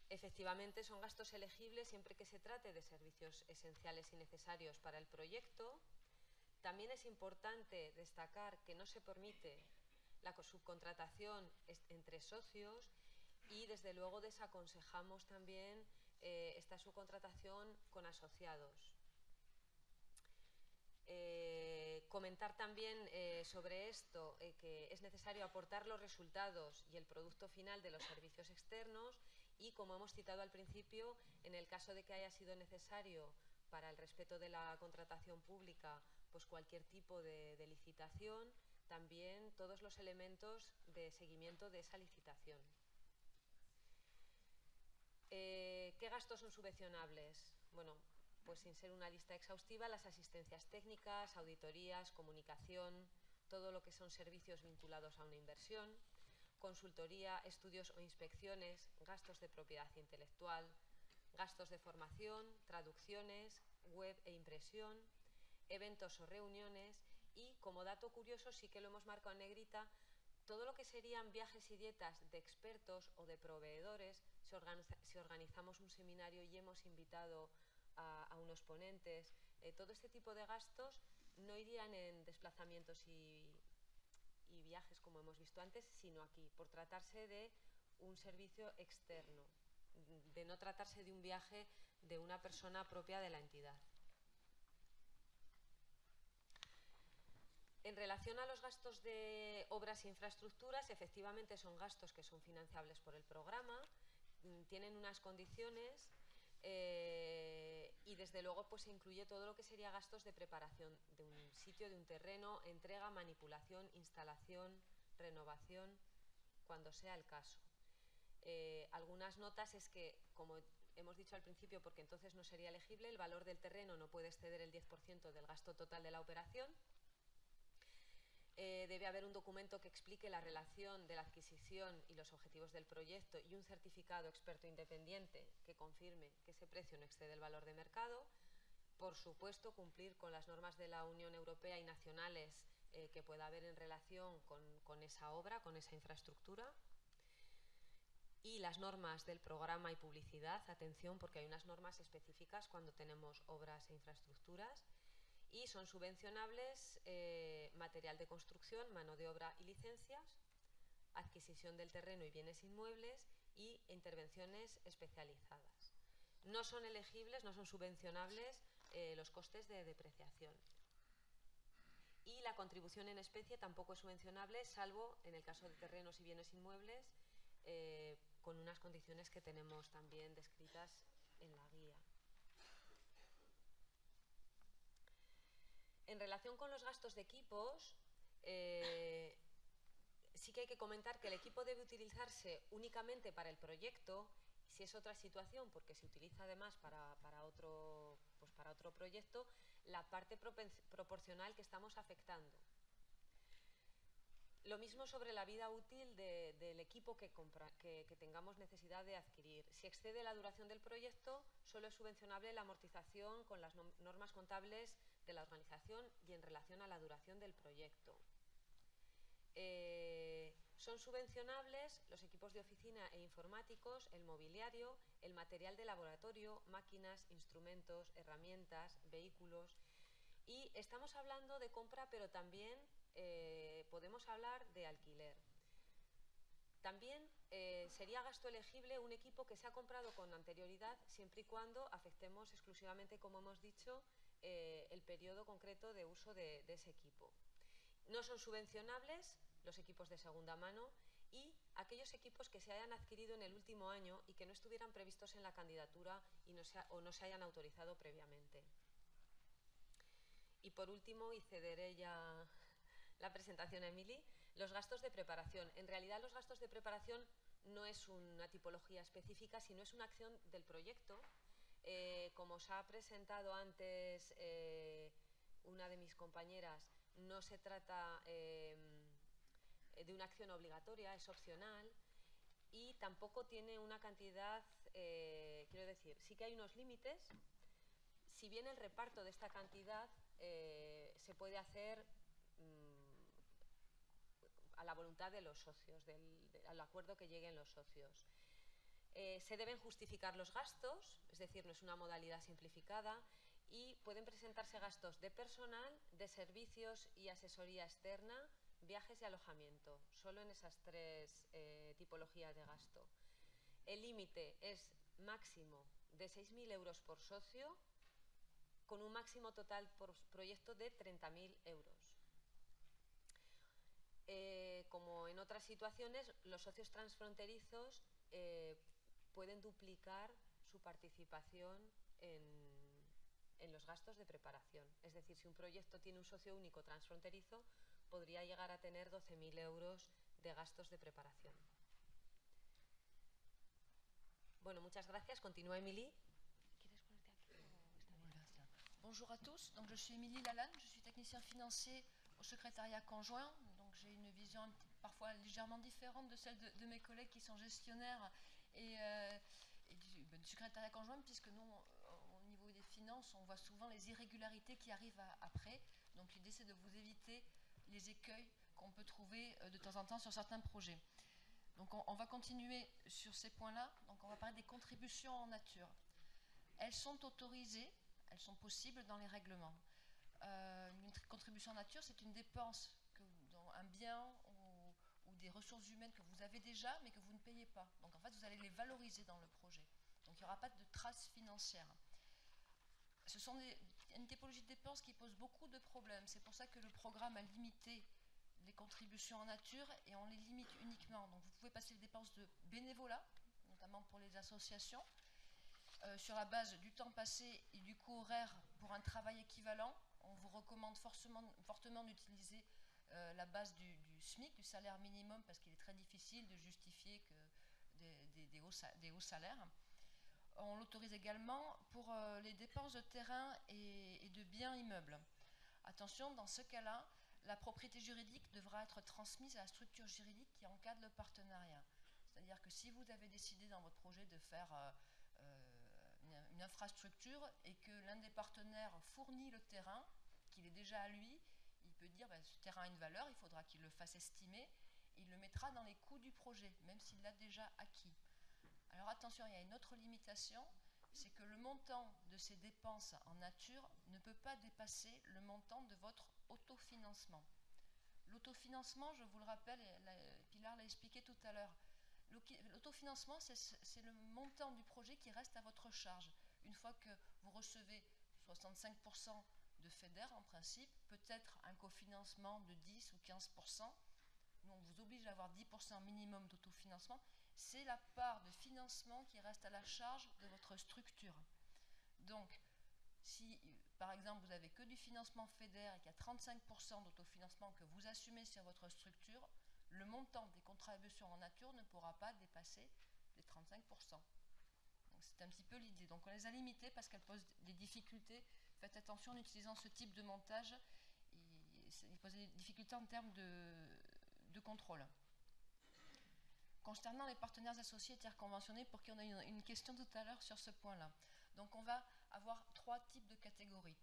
efectivamente son gastos elegibles siempre que se trate de servicios esenciales y necesarios para el proyecto. También es importante destacar que no se permite la subcontratación entre socios y desde luego desaconsejamos también esta subcontratación con asociados. Comentar también sobre esto que es necesario aportar los resultados y el producto final de los servicios externos y, como hemos citado al principio, en el caso de que haya sido necesario para el respeto de la contratación pública pues cualquier tipo de licitación, también todos los elementos de seguimiento de esa licitación. ¿Qué gastos son subvencionables? Bueno, pues sin ser una lista exhaustiva, las asistencias técnicas, auditorías, comunicación, todo lo que son servicios vinculados a una inversión, consultoría, estudios o inspecciones, gastos de propiedad intelectual, gastos de formación, traducciones, web e impresión, eventos o reuniones y, como dato curioso, sí que lo hemos marcado en negrita, todo lo que serían viajes y dietas de expertos o de proveedores, si organizamos un seminario y hemos invitado a unos ponentes, todo este tipo de gastos no irían en desplazamientos y viajes como hemos visto antes, sino aquí, por tratarse de un servicio externo, de no tratarse de un viaje de una persona propia de la entidad. En relación a los gastos de obras e infraestructuras, efectivamente son gastos que son financiables por el programa, tienen unas condiciones y desde luego pues se incluye todo lo que sería gastos de preparación de un sitio, de un terreno, entrega, manipulación, instalación, renovación, cuando sea el caso. Algunas notas es que, como hemos dicho al principio, porque entonces no sería elegible, el valor del terreno no puede exceder el 10% del gasto total de la operación. Debe haber un documento que explique la relación de la adquisición y los objetivos del proyecto y un certificado experto independiente que confirme que ese precio no excede el valor de mercado. Por supuesto, cumplir con las normas de la Unión Europea y nacionales que pueda haber en relación con esa obra, con esa infraestructura. y las normas del programa y publicidad, atención, porque hay unas normas específicas cuando tenemos obras e infraestructuras, y son subvencionables material de construcción, mano de obra y licencias, adquisición del terreno y bienes inmuebles y intervenciones especializadas. No son elegibles, no son subvencionables los costes de depreciación. Y la contribución en especie tampoco es subvencionable, salvo en el caso de terrenos y bienes inmuebles, con unas condiciones que tenemos también descritas en la guía. En relación con los gastos de equipos, sí que hay que comentar que el equipo debe utilizarse únicamente para el proyecto. Si es otra situación, porque se utiliza además para otro proyecto, la parte proporcional que estamos afectando. Lo mismo sobre la vida útil del equipo que tengamos necesidad de adquirir. Si excede la duración del proyecto, solo es subvencionable la amortización con las normas contables de la organización y en relación a la duración del proyecto. Son subvencionables los equipos de oficina e informáticos, el mobiliario, el material de laboratorio, máquinas, instrumentos, herramientas, vehículos. Y estamos hablando de compra, pero también podemos hablar de alquiler. También sería gasto elegible un equipo que se ha comprado con anterioridad, siempre y cuando afectemos exclusivamente, como hemos dicho, el periodo concreto de uso de ese equipo. No son subvencionables los equipos de segunda mano y aquellos equipos que se hayan adquirido en el último año y que no estuvieran previstos en la candidatura o no se hayan autorizado previamente. Y por último, y cederé ya la presentación a Emily, los gastos de preparación. En realidad los gastos de preparación no es una tipología específica, sino es una acción del proyecto. Como os ha presentado antes una de mis compañeras, no se trata de una acción obligatoria, es opcional y tampoco tiene una cantidad, quiero decir, sí que hay unos límites. Si bien el reparto de esta cantidad se puede hacer a la voluntad de los socios, al acuerdo que lleguen los socios. Se deben justificar los gastos, es decir, no es una modalidad simplificada, y pueden presentarse gastos de personal, de servicios y asesoría externa, viajes y alojamiento, solo en esas tres tipologías de gasto. El límite es máximo de 6.000 euros por socio, con un máximo total por proyecto de 30.000 euros. Como en otras situaciones, los socios transfronterizos pueden duplicar su participación en los gastos de preparación. Es decir, si un proyecto tiene un socio único transfronterizo, podría llegar a tener 12.000 euros de gastos de preparación. Bueno, muchas gracias. Continúa Émilie. Bonjour à tous, donc je suis Émilie Lalanne, je suis technicien financier au secrétariat conjoint, donc j'ai une vision parfois légèrement différente de celle de mes collègues qui sont gestionnaires et du secrétariat conjoint, puisque nous, au niveau des finances, on voit souvent les irrégularités qui arrivent après, donc l'idée c'est de vous éviter les écueils qu'on peut trouver de temps en temps sur certains projets. Donc on va continuer sur ces points-là, donc on va parler des contributions en nature. Elles sont autorisées, elles sont possibles dans les règlements. Une contribution en nature, c'est une dépense dans un bien ou des ressources humaines que vous avez déjà, mais que vous ne payez pas. Donc en fait, vous allez les valoriser dans le projet. Donc il n'y aura pas de traces financières. Ce sont une typologie de dépenses qui pose beaucoup de problèmes. C'est pour ça que le programme a limité les contributions en nature et on les limite uniquement. Donc vous pouvez passer les dépenses de bénévolat, notamment pour les associations, sur la base du temps passé et du coût horaire pour un travail équivalent. On vous recommande fortement d'utiliser la base du SMIC, du salaire minimum, parce qu'il est très difficile de justifier que des hauts salaires. On l'autorise également pour les dépenses de terrain et de biens immeubles. Attention, dans ce cas-là, la propriété juridique devra être transmise à la structure juridique qui encadre le partenariat. C'est-à-dire que si vous avez décidé dans votre projet de faire une infrastructure et que l'un des partenaires fournit le terrain, qu'il est déjà à lui, il peut dire ce terrain a une valeur, il faudra qu'il le fasse estimer, et il le mettra dans les coûts du projet, même s'il l'a déjà acquis. Alors attention, il y a une autre limitation, c'est que le montant de ces dépenses en nature ne peut pas dépasser le montant de votre autofinancement. L'autofinancement, je vous le rappelle, et Pilar l'a expliqué tout à l'heure, l'autofinancement, c'est le montant du projet qui reste à votre charge. Une fois que vous recevez 65% de FEDER en principe, peut-être un cofinancement de 10 ou 15%, nous on vous oblige à avoir 10% minimum d'autofinancement, c'est la part de financement qui reste à la charge de votre structure. Donc, si par exemple vous n'avez que du financement FEDER et qu'il y a 35% d'autofinancement que vous assumez sur votre structure, le montant des contributions en nature ne pourra pas dépasser les 35%. C'est un petit peu l'idée. Donc on les a limitées parce qu'elles posent des difficultés. Faites attention en utilisant ce type de montage. Il pose des difficultés en termes de contrôle. Concernant les partenaires associés tiers conventionnés, pour qui on a une question tout à l'heure sur ce point-là. Donc on va avoir 3 types de catégories.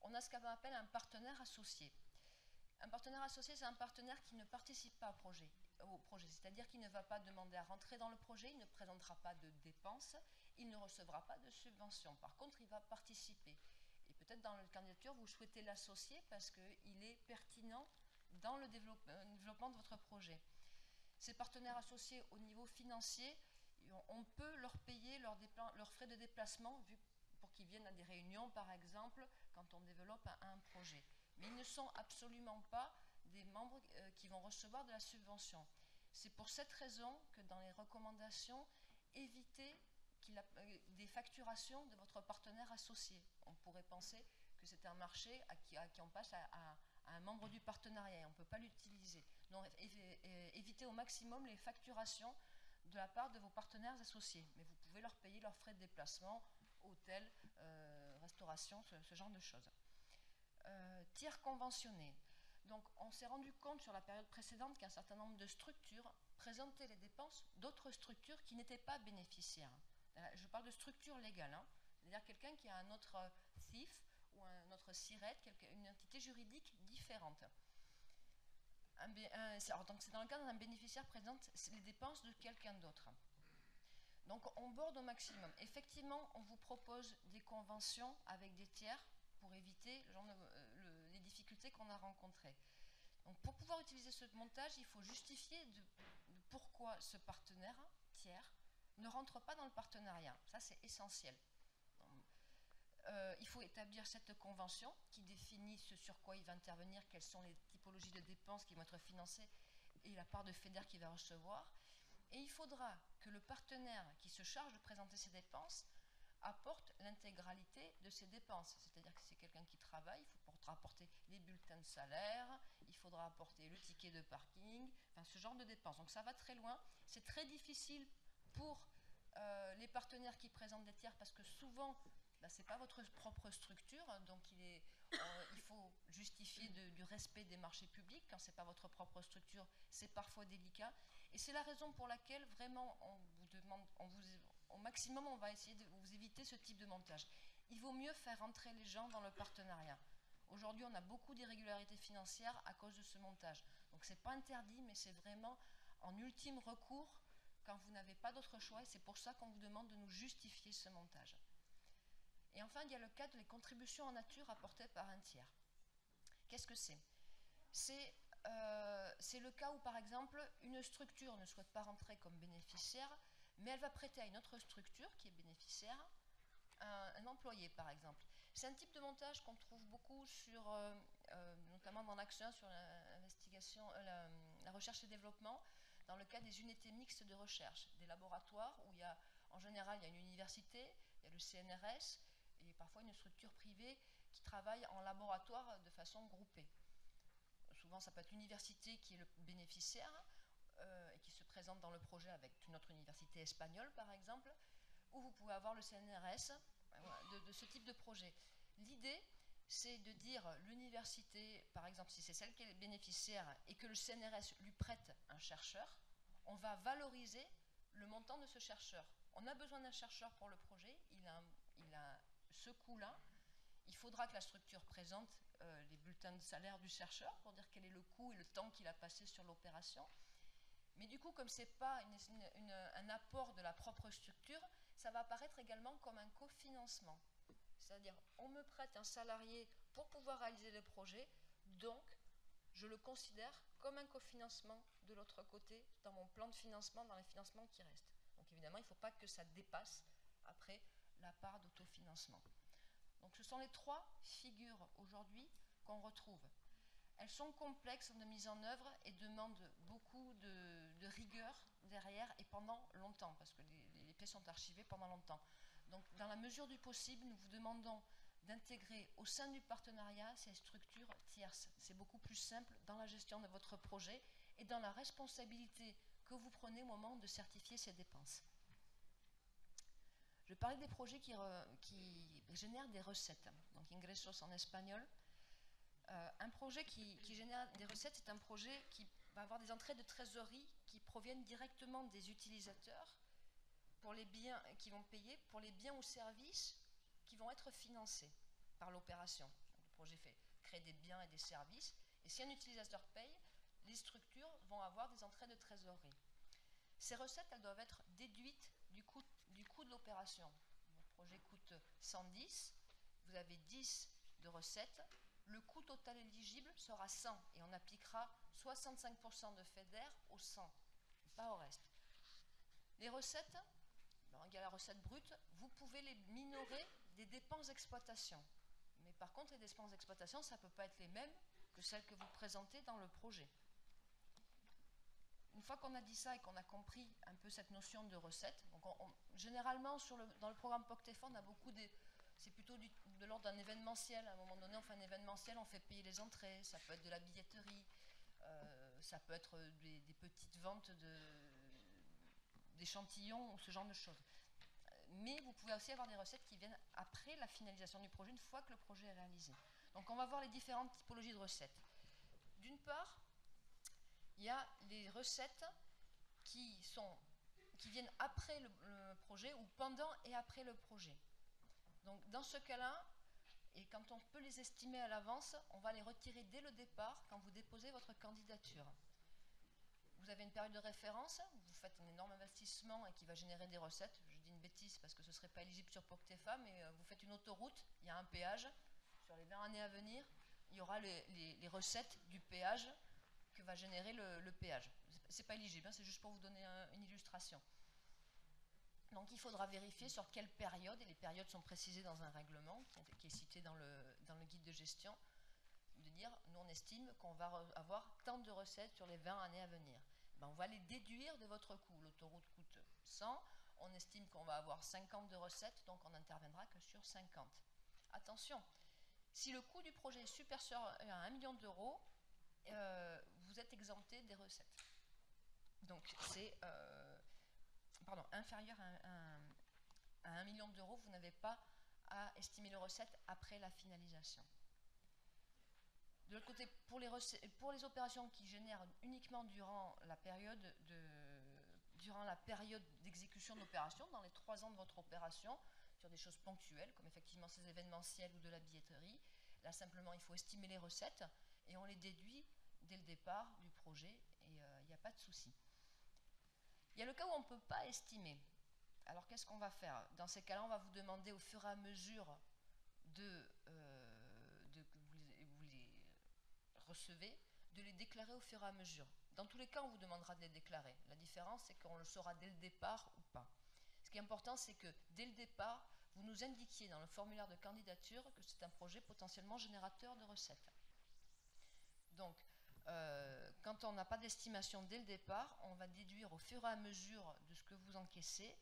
On a ce qu'on appelle un partenaire associé. Un partenaire associé, c'est un partenaire qui ne participe pas au projet, c'est-à-dire qu'il ne va pas demander à rentrer dans le projet, il ne présentera pas de dépenses, il ne recevra pas de subventions. Par contre, il va participer. Et peut-être dans la candidature, vous souhaitez l'associer parce qu'il est pertinent dans le développement de votre projet. Ces partenaires associés au niveau financier, on peut leur payer leurs frais de déplacement pour qu'ils viennent à des réunions, par exemple, quand on développe un projet. Mais ils ne sont absolument pas des membres qui vont recevoir de la subvention. C'est pour cette raison que dans les recommandations, évitez des facturations de votre partenaire associé. On pourrait penser que c'est un marché à qui on passe à un membre du partenariat et on ne peut pas l'utiliser. Donc évitez au maximum les facturations de la part de vos partenaires associés. Mais vous pouvez leur payer leurs frais de déplacement, hôtel, restauration, ce genre de choses. Tiers conventionnés. Donc on s'est rendu compte sur la période précédente qu'un certain nombre de structures présentaient les dépenses d'autres structures qui n'étaient pas bénéficiaires. Je parle de structure légale, hein. C'est-à-dire quelqu'un qui a un autre CIF ou un autre SIRET, une entité juridique différente. Donc c'est dans le cas d'un bénéficiaire présente les dépenses de quelqu'un d'autre. Donc on borde au maximum. Effectivement, on vous propose des conventions avec des tiers pour éviter les difficultés qu'on a rencontrées. Donc pour pouvoir utiliser ce montage, il faut justifier de pourquoi ce partenaire tiers ne rentre pas dans le partenariat. Ça, c'est essentiel. Il faut établir cette convention qui définit ce sur quoi il va intervenir, quelles sont les typologies de dépenses qui vont être financées et la part de FEDER qu'il va recevoir. Et il faudra que le partenaire qui se charge de présenter ces dépenses apporte l'intégralité de ces dépenses. C'est-à-dire que si c'est quelqu'un qui travaille, il faudra apporter les bulletins de salaire, il faudra apporter le ticket de parking, enfin ce genre de dépenses. Donc ça va très loin. C'est très difficile pour les partenaires qui présentent des tiers parce que souvent, ce n'est pas votre propre structure, donc il faut justifier du respect des marchés publics. Quand ce n'est pas votre propre structure, c'est parfois délicat. Et c'est la raison pour laquelle vraiment au maximum on va essayer de vous éviter ce type de montage. Il vaut mieux faire entrer les gens dans le partenariat. Aujourd'hui, on a beaucoup d'irrégularités financières à cause de ce montage. Donc ce n'est pas interdit, mais c'est vraiment en ultime recours quand vous n'avez pas d'autre choix, et c'est pour ça qu'on vous demande de nous justifier ce montage. Et enfin, il y a le cas des contributions en nature apportées par un tiers. Qu'est-ce que c'est ? C'est le cas où, par exemple, une structure ne souhaite pas rentrer comme bénéficiaire, mais elle va prêter à une autre structure qui est bénéficiaire, un employé, par exemple. C'est un type de montage qu'on trouve beaucoup notamment dans l'action sur l'investigation, la recherche et développement, dans le cas des unités mixtes de recherche, des laboratoires où en général, il y a une université, il y a le CNRS, et parfois une structure privée qui travaille en laboratoire de façon groupée. Souvent, ça peut être l'université qui est le bénéficiaire et qui se présente dans le projet avec une autre université espagnole, par exemple, ou vous pouvez avoir le CNRS de ce type de projet. L'idée, c'est de dire l'université, par exemple, si c'est celle qui est bénéficiaire et que le CNRS lui prête un chercheur, on va valoriser le montant de ce chercheur. On a besoin d'un chercheur pour le projet, il a ce coût-là. Il faudra que la structure présente les bulletins de salaire du chercheur pour dire quel est le coût et le temps qu'il a passé sur l'opération. Mais du coup, comme ce n'est pas un apport de la propre structure, ça va apparaître également comme un cofinancement. C'est-à-dire, on me prête un salarié pour pouvoir réaliser le projet, donc je le considère comme un cofinancement de l'autre côté dans mon plan de financement, dans les financements qui restent. Donc évidemment, il ne faut pas que ça dépasse après la part d'autofinancement. Donc ce sont les trois figures aujourd'hui qu'on retrouve. Elles sont complexes de mise en œuvre et demandent beaucoup de rigueur derrière et pendant longtemps, parce que les pièces sont archivées pendant longtemps. Donc dans la mesure du possible, nous vous demandons d'intégrer au sein du partenariat ces structures tierces. C'est beaucoup plus simple dans la gestion de votre projet et dans la responsabilité que vous prenez au moment de certifier ces dépenses. Je parlais des projets qui génèrent des recettes, donc ingresos en espagnol. Un projet qui génère des recettes, c'est un projet qui va avoir des entrées de trésorerie qui proviennent directement des utilisateurs pour les biens qui vont payer, pour les biens ou services qui vont être financés par l'opération. Le projet crée des biens et des services, et si un utilisateur paye, les structures vont avoir des entrées de trésorerie. Ces recettes, elles doivent être déduites du coût de l'opération. Votre projet coûte 110, vous avez 10 de recettes, le coût total éligible sera 100 et on appliquera 65% de FEDER au 100, pas au reste. Les recettes, il y a la recette brute, vous pouvez les minorer des dépenses d'exploitation. Mais par contre, les dépenses d'exploitation, ça ne peut pas être les mêmes que celles que vous présentez dans le projet. Une fois qu'on a dit ça et qu'on a compris un peu cette notion de recette, donc généralement dans le programme POCTEFA, on a beaucoup c'est plutôt de l'ordre d'un événementiel. À un moment donné, on fait un événementiel, on fait payer les entrées, ça peut être de la billetterie, ça peut être des petites ventes d'échantillons, ce genre de choses. Mais vous pouvez aussi avoir des recettes qui viennent après la finalisation du projet, une fois que le projet est réalisé. Donc on va voir les différentes typologies de recettes. D'une part, il y a les recettes qui viennent après le projet ou pendant et après le projet. Donc dans ce cas-là, et quand on peut les estimer à l'avance, on va les retirer dès le départ quand vous déposez votre candidature. Vous avez une période de référence, vous faites un énorme investissement et qui va générer des recettes. Je dis une bêtise parce que ce ne serait pas éligible sur POCTEFA, mais vous faites une autoroute, il y a un péage. Sur les 20 années à venir, il y aura les recettes du péage que va générer le péage. Ce n'est pas éligible, hein, c'est juste pour vous donner une illustration. Donc il faudra vérifier sur quelle période, et les périodes sont précisées dans un règlement qui est cité dans le guide de gestion, de dire, nous on estime qu'on va avoir tant de recettes sur les 20 années à venir. Ben, on va les déduire de votre coût. L'autoroute coûte 100, on estime qu'on va avoir 50 de recettes, donc on n'interviendra que sur 50. Attention, si le coût du projet est supérieur à 1 million d'euros, vous êtes exempté des recettes. Donc c'est inférieur à 1 million d'euros, vous n'avez pas à estimer les recettes après la finalisation. De l'autre côté, pour les opérations qui génèrent uniquement durant la période d'exécution d'opération, dans les 3 ans de votre opération, sur des choses ponctuelles, comme effectivement ces événementiels ou de la billetterie, là simplement il faut estimer les recettes et on les déduit dès le départ du projet et il n'y a pas de souci. Il y a le cas où on ne peut pas estimer. Alors qu'est-ce qu'on va faire? Dans ces cas-là, on va vous demander au fur et à mesure que vous les recevez, de les déclarer au fur et à mesure. Dans tous les cas, on vous demandera de les déclarer. La différence, c'est qu'on le saura dès le départ ou pas. Ce qui est important, c'est que dès le départ, vous nous indiquiez dans le formulaire de candidature que c'est un projet potentiellement générateur de recettes. Donc, quand on n'a pas d'estimation dès le départ, on va déduire au fur et à mesure de ce que vous encaissez.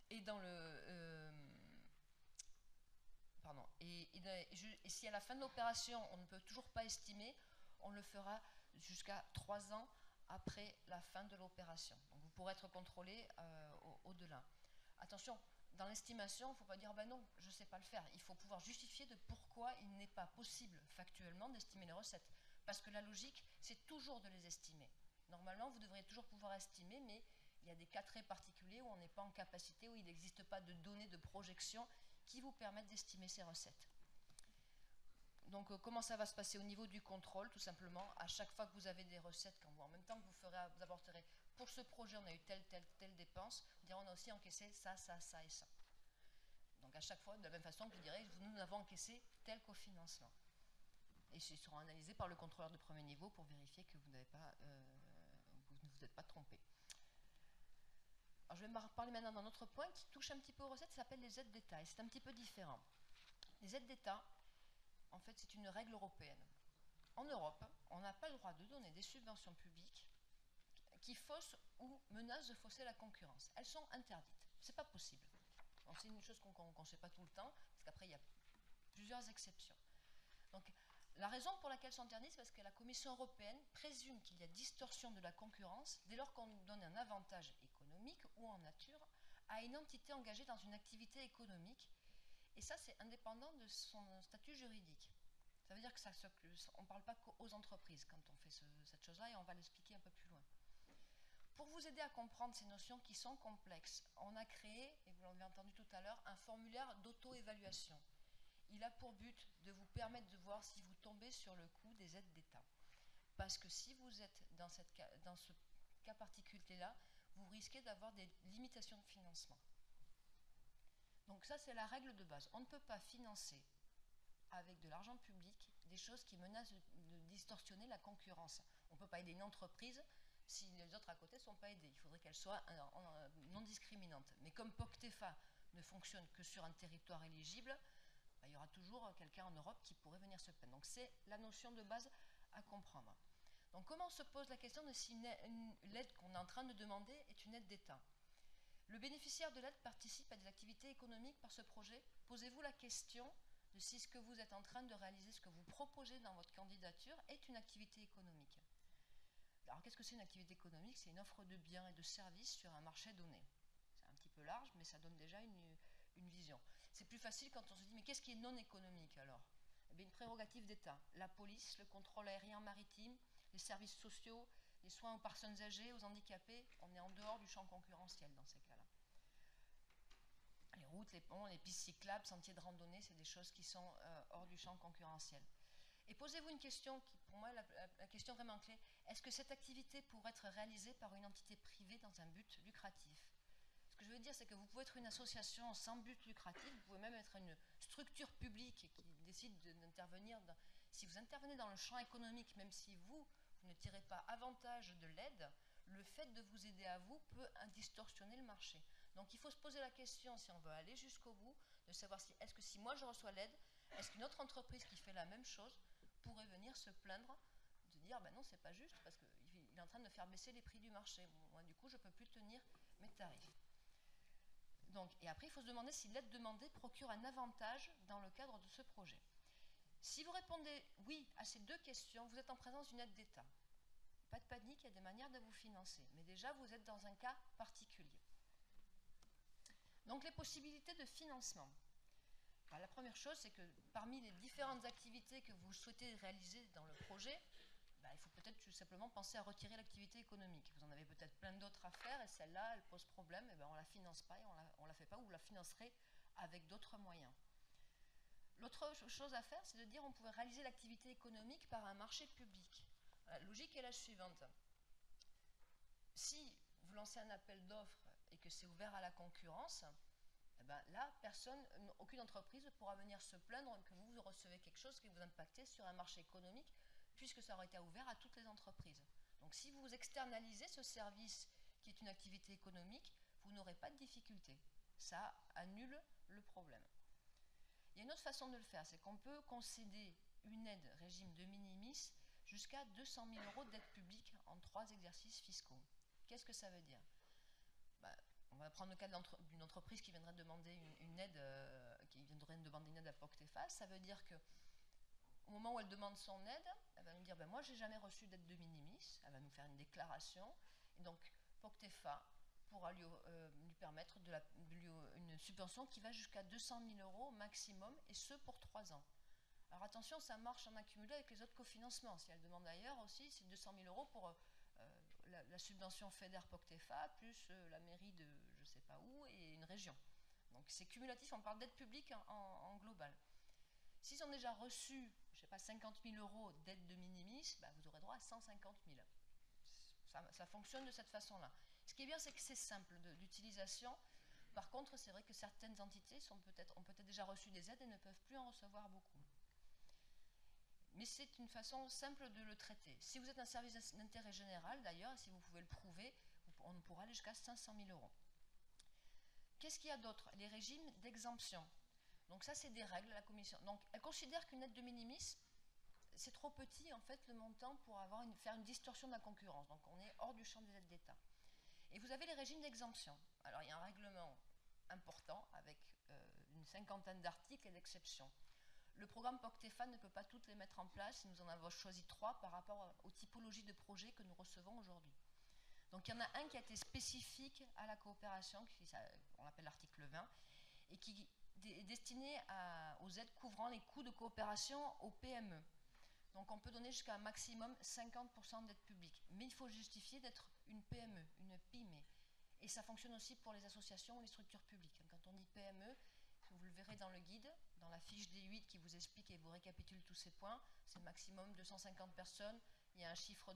Et si à la fin de l'opération, on ne peut toujours pas estimer, on le fera jusqu'à 3 ans après la fin de l'opération. Donc vous pourrez être contrôlé au-delà. Attention, dans l'estimation, il ne faut pas dire « ben non, je ne sais pas le faire ». Il faut pouvoir justifier de pourquoi il n'est pas possible factuellement d'estimer les recettes. Parce que la logique, c'est toujours de les estimer. Normalement, vous devriez toujours pouvoir estimer, mais il y a des cas très particuliers où on n'est pas en capacité, où il n'existe pas de données de projection qui vous permettent d'estimer ces recettes. Donc comment ça va se passer au niveau du contrôle? Tout simplement, à chaque fois que vous avez des recettes, en même temps que vous apporterez, pour ce projet on a eu telle dépense, vous direz on a aussi encaissé ça, ça, ça et ça. Donc à chaque fois, de la même façon que vous direz, nous avons encaissé tel cofinancement. Et ils seront analysés par le contrôleur de premier niveau pour vérifier que vous ne vous êtes pas trompé. Alors je vais parler maintenant d'un autre point qui touche un petit peu aux recettes, ça s'appelle les aides d'État, et c'est un petit peu différent. Les aides d'État, en fait, c'est une règle européenne. En Europe, on n'a pas le droit de donner des subventions publiques qui faussent ou menacent de fausser la concurrence. Elles sont interdites. C'est pas possible. C'est une chose qu'on ne sait pas tout le temps, parce qu'après, il y a plusieurs exceptions. Donc, la raison pour laquelle elles sont interdites, c'est parce que la Commission européenne présume qu'il y a distorsion de la concurrence dès lors qu'on donne un avantage économique ou en nature à une entité engagée dans une activité économique. Et ça, c'est indépendant de son statut juridique. Ça veut dire qu'on ne parle pas qu'aux entreprises quand on fait cette chose-là, et on va l'expliquer un peu plus loin. Pour vous aider à comprendre ces notions qui sont complexes, on a créé, et vous l'avez entendu tout à l'heure, un formulaire d'auto-évaluation. Il a pour but de vous permettre de voir si vous tombez sur le coup des aides d'État. Parce que si vous êtes dans ce cas particulier-là, vous risquez d'avoir des limitations de financement. Donc ça, c'est la règle de base. On ne peut pas financer avec de l'argent public des choses qui menacent de distorsionner la concurrence. On ne peut pas aider une entreprise si les autres à côté ne sont pas aidés. Il faudrait qu'elle soit non discriminante. Mais comme POCTEFA ne fonctionne que sur un territoire éligible, il y aura toujours quelqu'un en Europe qui pourrait venir se plaindre. Donc c'est la notion de base à comprendre. Donc comment se pose la question de si l'aide qu'on est en train de demander est une aide d'État? Le bénéficiaire de l'aide participe à des activités économiques par ce projet. Posez-vous la question de si ce que vous êtes en train de réaliser, ce que vous proposez dans votre candidature est une activité économique. Alors qu'est-ce que c'est une activité économique? C'est une offre de biens et de services sur un marché donné. C'est un petit peu large, mais ça donne déjà une vision. C'est plus facile quand on se dit mais qu'est-ce qui est non économique alors? Eh bien, une prérogative d'État. La police, le contrôle aérien maritime, les services sociaux, les soins aux personnes âgées, aux handicapés, on est en dehors du champ concurrentiel dans ces cas-là. Les routes, les ponts, les pistes cyclables, sentiers de randonnée, c'est des choses qui sont hors du champ concurrentiel. Et posez-vous une question qui, pour moi, est la question vraiment clé. Est-ce que cette activité pourrait être réalisée par une entité privée dans un but lucratif? Ce que je veux dire, c'est que vous pouvez être une association sans but lucratif, vous pouvez même être une structure publique qui décide d'intervenir. Si vous intervenez dans le champ économique, même si vous ne tirez pas avantage de l'aide, le fait de vous aider à vous peut distorsionner le marché. Donc il faut se poser la question, si on veut aller jusqu'au bout, de savoir si, est-ce que si moi je reçois l'aide, est-ce qu'une autre entreprise qui fait la même chose pourrait venir se plaindre, de dire ben non, c'est pas juste, parce qu'il est en train de faire baisser les prix du marché. Moi, du coup, je ne peux plus tenir mes tarifs. Donc, et après, il faut se demander si l'aide demandée procure un avantage dans le cadre de ce projet. Si vous répondez oui à ces deux questions, vous êtes en présence d'une aide d'État. Pas de panique, il y a des manières de vous financer. Mais déjà, vous êtes dans un cas particulier. Donc, les possibilités de financement. La première chose, c'est que parmi les différentes activités que vous souhaitez réaliser dans le projet, il faut peut-être tout simplement penser à retirer l'activité économique. Vous en avez peut-être plein d'autres à faire et celle-là, elle pose problème, et on ne la finance pas et on ne la fait pas, ou vous la financerez avec d'autres moyens. L'autre chose à faire, c'est de dire qu'on pouvait réaliser l'activité économique par un marché public. La logique est la suivante. Si vous lancez un appel d'offres et que c'est ouvert à la concurrence, là, aucune entreprise ne pourra venir se plaindre que vous recevez quelque chose qui vous impacte sur un marché économique, puisque ça aurait été ouvert à toutes les entreprises. Donc si vous externalisez ce service qui est une activité économique, vous n'aurez pas de difficulté. Ça annule le problème. Il y a une autre façon de le faire, c'est qu'on peut concéder une aide régime de minimis jusqu'à 200 000 € d'aide publique en 3 exercices fiscaux. Qu'est-ce que ça veut dire? On va prendre le cas d'une entreprise qui viendrait demander une aide à POCTEFA. Ça veut dire que au moment où elle demande son aide, elle va nous dire moi j'ai jamais reçu d'aide de minimis, elle va nous faire une déclaration, et donc POCTEFA pourra lui permettre une subvention qui va jusqu'à 200 000 € maximum, et ce pour 3 ans. Alors attention, ça marche en accumulé avec les autres cofinancements. Si elle demande ailleurs aussi, c'est 200 000 € pour la subvention FEDER POCTEFA, plus la mairie de je ne sais pas où et une région. Donc c'est cumulatif, on parle d'aide publique en global. S'ils ont déjà reçu je sais pas, 50 000 € d'aide de minimis, bah, vous aurez droit à 150 000. Ça fonctionne de cette façon-là. Ce qui est bien, c'est que c'est simple d'utilisation. Par contre, c'est vrai que certaines entités ont peut-être déjà reçu des aides et ne peuvent plus en recevoir beaucoup. Mais c'est une façon simple de le traiter. Si vous êtes un service d'intérêt général, d'ailleurs, si vous pouvez le prouver, on pourra aller jusqu'à 500 000 €. Qu'est-ce qu'il y a d'autre? Les régimes d'exemption. Donc ça, c'est des règles de la Commission. Donc elle considère qu'une aide de minimis, c'est trop petit, en fait, le montant pour faire une distorsion de la concurrence. Donc on est hors du champ des aides d'État. Et vous avez les régimes d'exemption. Alors il y a un règlement important avec une 50aine d'articles et d'exceptions. Le programme POCTEFA ne peut pas toutes les mettre en place. Nous en avons choisi 3 par rapport aux typologies de projets que nous recevons aujourd'hui. Donc il y en a un qui a été spécifique à la coopération, on l'appelle l'article 20, et qui est destiné aux aides couvrant les coûts de coopération aux PME. Donc on peut donner jusqu'à un maximum 50% d'aide publique. Mais il faut justifier d'être une PME, une PYME. Et ça fonctionne aussi pour les associations ou les structures publiques. Quand on dit PME, vous le verrez dans le guide, dans la fiche D8 qui vous explique et vous récapitule tous ces points, c'est le maximum 250 personnes, il y a un chiffre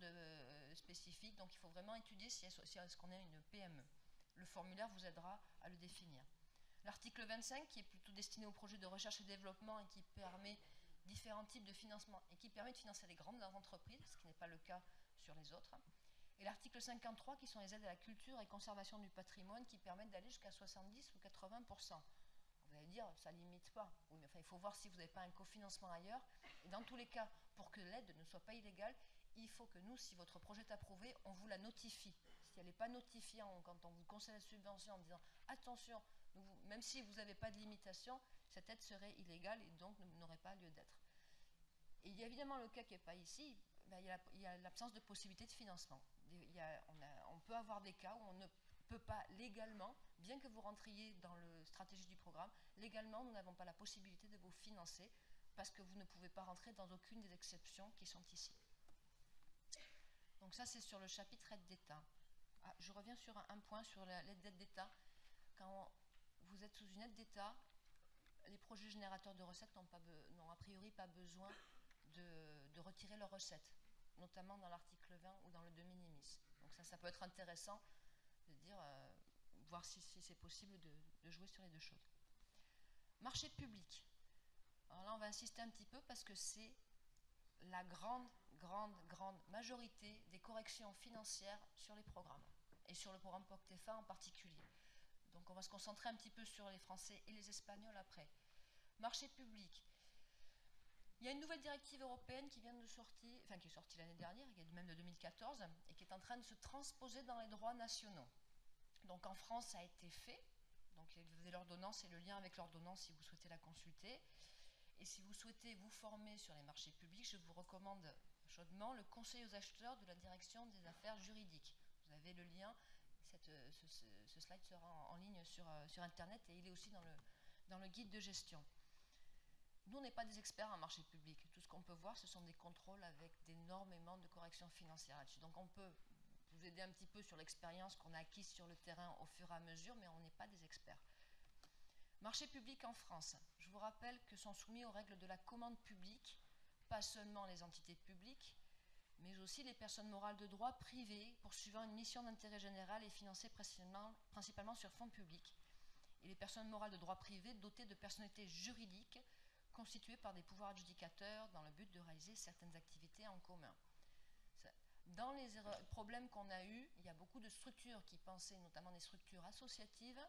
spécifique, donc il faut vraiment étudier si est-ce qu'on est une PME. Le formulaire vous aidera à le définir. L'article 25 qui est plutôt destiné aux projets de recherche et développement et qui permet différents types de financement et qui permet de financer les grandes entreprises, ce qui n'est pas le cas sur les autres. Et l'article 53 qui sont les aides à la culture et conservation du patrimoine qui permettent d'aller jusqu'à 70 ou 80%. Vous allez dire, ça ne limite pas. Oui, mais enfin, il faut voir si vous n'avez pas un cofinancement ailleurs. Et dans tous les cas, pour que l'aide ne soit pas illégale, il faut que nous, si votre projet est approuvé, on vous la notifie. Si elle n'est pas notifiée quand on vous concède la subvention en disant attention, même si vous n'avez pas de limitation, cette aide serait illégale et donc n'aurait pas lieu d'être. Et il y a évidemment le cas qui n'est pas ici, ben, il y a l'absence de possibilité de financement. On peut avoir des cas où on ne peut pas légalement, bien que vous rentriez dans la stratégie du programme, légalement nous n'avons pas la possibilité de vous financer parce que vous ne pouvez pas rentrer dans aucune des exceptions qui sont ici. Donc ça c'est sur le chapitre aide d'État. Je reviens sur un point sur l'aide d'aide d'État. Quand vous êtes sous une aide d'État, les projets générateurs de recettes n'ont a priori pas besoin de retirer leurs recettes, notamment dans l'article 20 ou dans le de minimis. Donc ça peut être intéressant de dire, voir si c'est possible de jouer sur les deux choses. Marché public. Alors là, on va insister un petit peu parce que c'est la grande majorité des corrections financières sur les programmes et sur le programme POCTEFA en particulier. Donc on va se concentrer un petit peu sur les Français et les Espagnols après. Marché public. Il y a une nouvelle directive européenne qui vient de sortir, enfin qui est sortie l'année dernière, qui est même de 2014, et qui est en train de se transposer dans les droits nationaux. Donc en France, ça a été fait. Donc vous avez l'ordonnance et le lien avec l'ordonnance si vous souhaitez la consulter. Et si vous souhaitez vous former sur les marchés publics, je vous recommande chaudement le conseil aux acheteurs de la direction des affaires juridiques. Vous avez le lien, ce slide sera en ligne sur Internet et il est aussi dans le guide de gestion. Nous, on n'est pas des experts en marché public. Tout ce qu'on peut voir, ce sont des contrôles avec d'énormément de corrections financières là-dessus. Donc on peut vous aider un petit peu sur l'expérience qu'on a acquise sur le terrain au fur et à mesure, mais on n'est pas des experts. Marché public en France. Je vous rappelle que sont soumis aux règles de la commande publique, pas seulement les entités publiques, mais aussi les personnes morales de droit privé poursuivant une mission d'intérêt général et financées principalement sur fonds publics, et les personnes morales de droit privé dotées de personnalités juridiques constituées par des pouvoirs adjudicateurs dans le but de réaliser certaines activités en commun. Dans les problèmes qu'on a eus, il y a beaucoup de structures qui pensaient, notamment des structures associatives,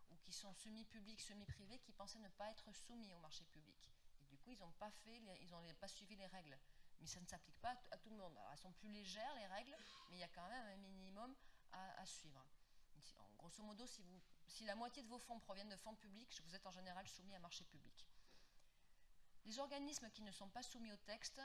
ou qui sont semi-publiques, semi-privées, qui pensaient ne pas être soumis au marché public. Et du coup, ils n'ont pas suivi les règles. Mais ça ne s'applique pas à tout le monde. Alors, elles sont plus légères, les règles, mais il y a quand même un minimum à suivre. Grosso modo, si la moitié de vos fonds proviennent de fonds publics, vous êtes en général soumis à marché public. Les organismes qui ne sont pas soumis au texte,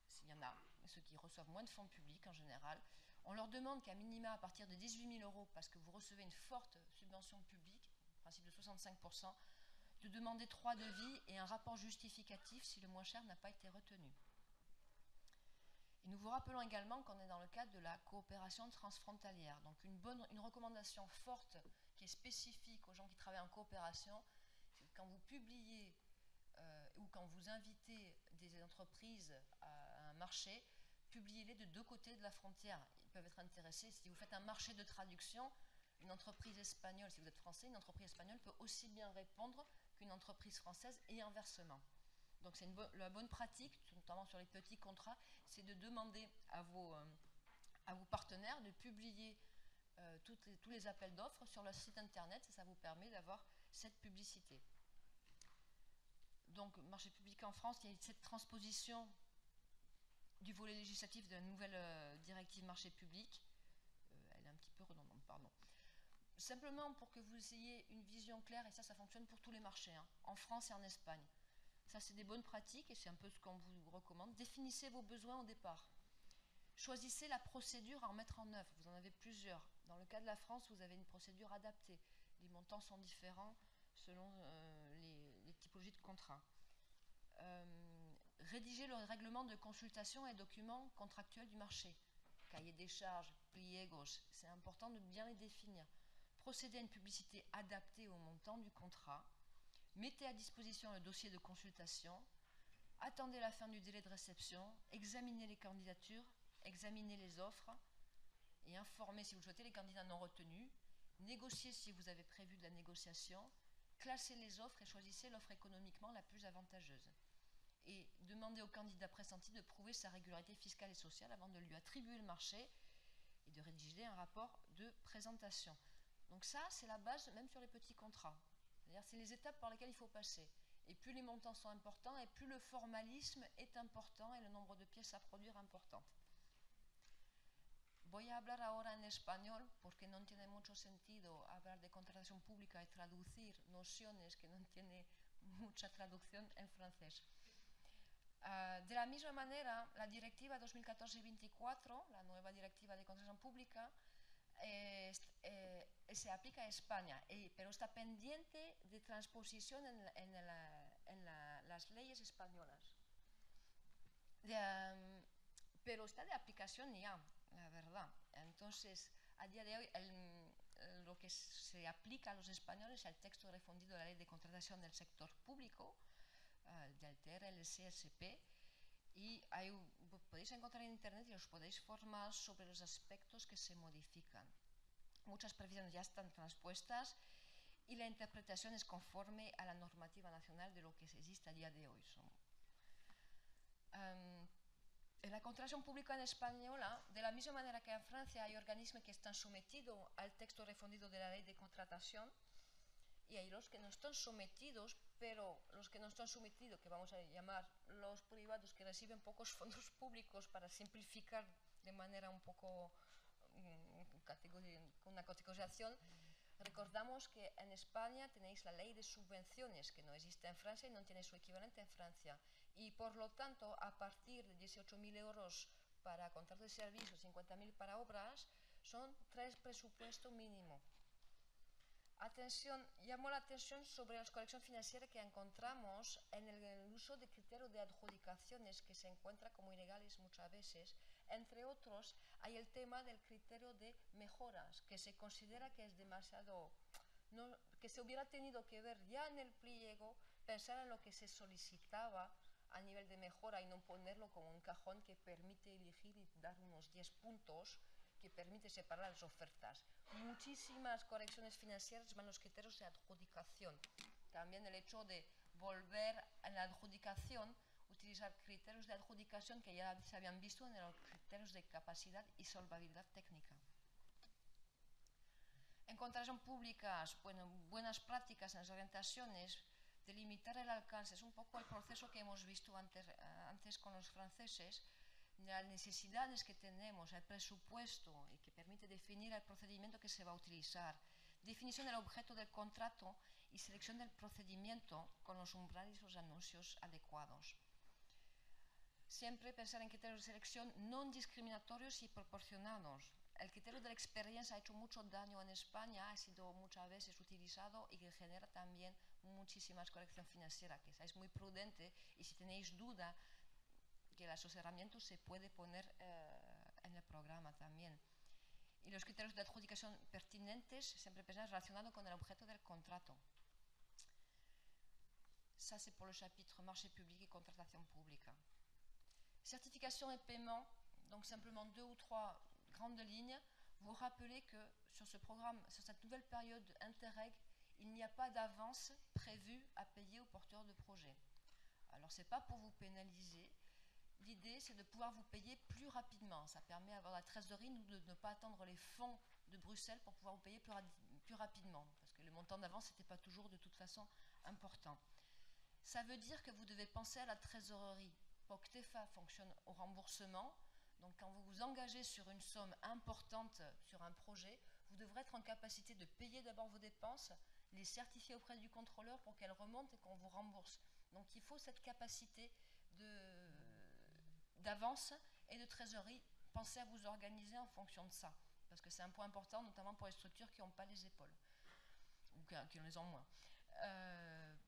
s'il y en a, ceux qui reçoivent moins de fonds publics en général, on leur demande qu'à minima, à partir de 18 000 €, parce que vous recevez une forte subvention publique, principe de 65%, de demander 3 devis et un rapport justificatif si le moins cher n'a pas été retenu. Et nous vous rappelons également qu'on est dans le cadre de la coopération transfrontalière. Donc une recommandation forte qui est spécifique aux gens qui travaillent en coopération, c'est que quand vous publiez ou quand vous invitez des entreprises à un marché, publiez-les de deux côtés de la frontière. Ils peuvent être intéressés. Si vous faites un marché de traduction, une entreprise espagnole, si vous êtes français, une entreprise espagnole peut aussi bien répondre qu'une entreprise française et inversement. Donc c'est la bonne pratique, notamment sur les petits contrats, c'est de demander à vos partenaires de publier tous les appels d'offres sur leur site internet, et ça vous permet d'avoir cette publicité. Donc, marché public en France, il y a cette transposition du volet législatif de la nouvelle directive marché public. Elle est un petit peu redondante, pardon. Simplement pour que vous ayez une vision claire, et ça fonctionne pour tous les marchés, hein, en France et en Espagne. Ça, c'est des bonnes pratiques et c'est un peu ce qu'on vous recommande. Définissez vos besoins au départ. Choisissez la procédure à en mettre en œuvre. Vous en avez plusieurs. Dans le cas de la France, vous avez une procédure adaptée. Les montants sont différents selon les typologies de contrats. Rédigez le règlement de consultation et documents contractuels du marché. Cahier des charges, pliegos, c'est important de bien les définir. Procédez à une publicité adaptée au montant du contrat. Mettez à disposition le dossier de consultation. Attendez la fin du délai de réception. Examinez les candidatures. Examinez les offres et informez si vous le souhaitez les candidats non retenus, négociez si vous avez prévu de la négociation, classez les offres et choisissez l'offre économiquement la plus avantageuse. Et demandez au candidat pressenti de prouver sa régularité fiscale et sociale avant de lui attribuer le marché et de rédiger un rapport de présentation. Donc ça, c'est la base même sur les petits contrats. C'est-à-dire c'est les étapes par lesquelles il faut passer. Et plus les montants sont importants, et plus le formalisme est important et le nombre de pièces à produire important. Voy a hablar ahora en español porque no tiene mucho sentido hablar de contratación pública y traducir nociones que no tiene mucha traducción en francés. De la misma manera, la directiva 2014-24, la nueva directiva de contratación pública, se aplica a España, pero está pendiente de transposición en las leyes españolas. Pero está de aplicación ya, la verdad. Entonces, a día de hoy, lo que se aplica a los españoles es el texto refundido de la Ley de Contratación del Sector Público, del TRLCSP, y ahí podéis encontrar en internet y os podéis formar sobre los aspectos que se modifican. Muchas previsiones ya están transpuestas y la interpretación es conforme a la normativa nacional de lo que existe a día de hoy. En la contratación pública en española, de la misma manera que en Francia hay organismos que están sometidos al texto refundido de la ley de contratación y hay los que no están sometidos, pero los que no están sometidos, que vamos a llamar los privados que reciben pocos fondos públicos para simplificar de manera un poco con una categorización, recordamos que en España tenéis la ley de subvenciones, que no existe en Francia y no tiene su equivalente en Francia. Y por lo tanto, a partir de 18.000 euros para contratos de servicios, 50.000 para obras, son 3 presupuestos mínimo. Atención, llamo la atención sobre las correcciones financieras que encontramos en el uso de criterios de adjudicaciones que se encuentran como ilegales muchas veces. Entre otros, hay el tema del criterio de mejoras, que se considera que es demasiado, que se hubiera tenido que ver ya en el pliego, pensar en lo que se solicitaba a nivel de mejora y no ponerlo como un cajón que permite elegir y dar unos 10 puntos, que permite separar las ofertas. Muchísimas correcciones financieras van los criterios de adjudicación. También el hecho de volver a la adjudicación, utilizar criterios de adjudicación que ya se habían visto en los criterios de capacidad y solvabilidad técnica. En contratación públicas, bueno, buenas prácticas en las orientaciones, delimitar el alcance, es un poco el proceso que hemos visto antes con los franceses, las necesidades que tenemos, el presupuesto y que permite definir el procedimiento que se va a utilizar, definición del objeto del contrato y selección del procedimiento con los umbrales y los anuncios adecuados. Siempre pensar en criterios de selección no discriminatorios y proporcionados. El criterio de la experiencia ha hecho mucho daño en España, ha sido muchas veces utilizado y que genera también muchísimas correcciones financieras, que seáis muy prudente y si tenéis duda que el asesoramiento se puede poner en el programa también. Y los criterios de adjudicación pertinentes siempre pensar relacionado con el objeto del contrato. Ça, c'est pour le chapitre marché public et contratation publique. Certification et paiement, donc simplement 2 ou 3 grandes lignes. Vous rappelez que sur ce programme, sur cette nouvelle période Interreg, il n'y a pas d'avance prévue à payer aux porteurs de projets. Alors, ce n'est pas pour vous pénaliser. L'idée, c'est de pouvoir vous payer plus rapidement. Ça permet d'avoir la trésorerie, nous, de ne pas attendre les fonds de Bruxelles pour pouvoir vous payer plus rapidement. Parce que le montant d'avance n'était pas toujours de toute façon important. Ça veut dire que vous devez penser à la trésorerie. POCTEFA fonctionne au remboursement. Donc, quand vous vous engagez sur une somme importante sur un projet, vous devrez être en capacité de payer d'abord vos dépenses, les certifier auprès du contrôleur pour qu'elles remontent et qu'on vous rembourse. Donc, il faut cette capacité d'avance et de trésorerie. Pensez à vous organiser en fonction de ça, parce que c'est un point important, notamment pour les structures qui n'ont pas les épaules, ou qui en les ont moins.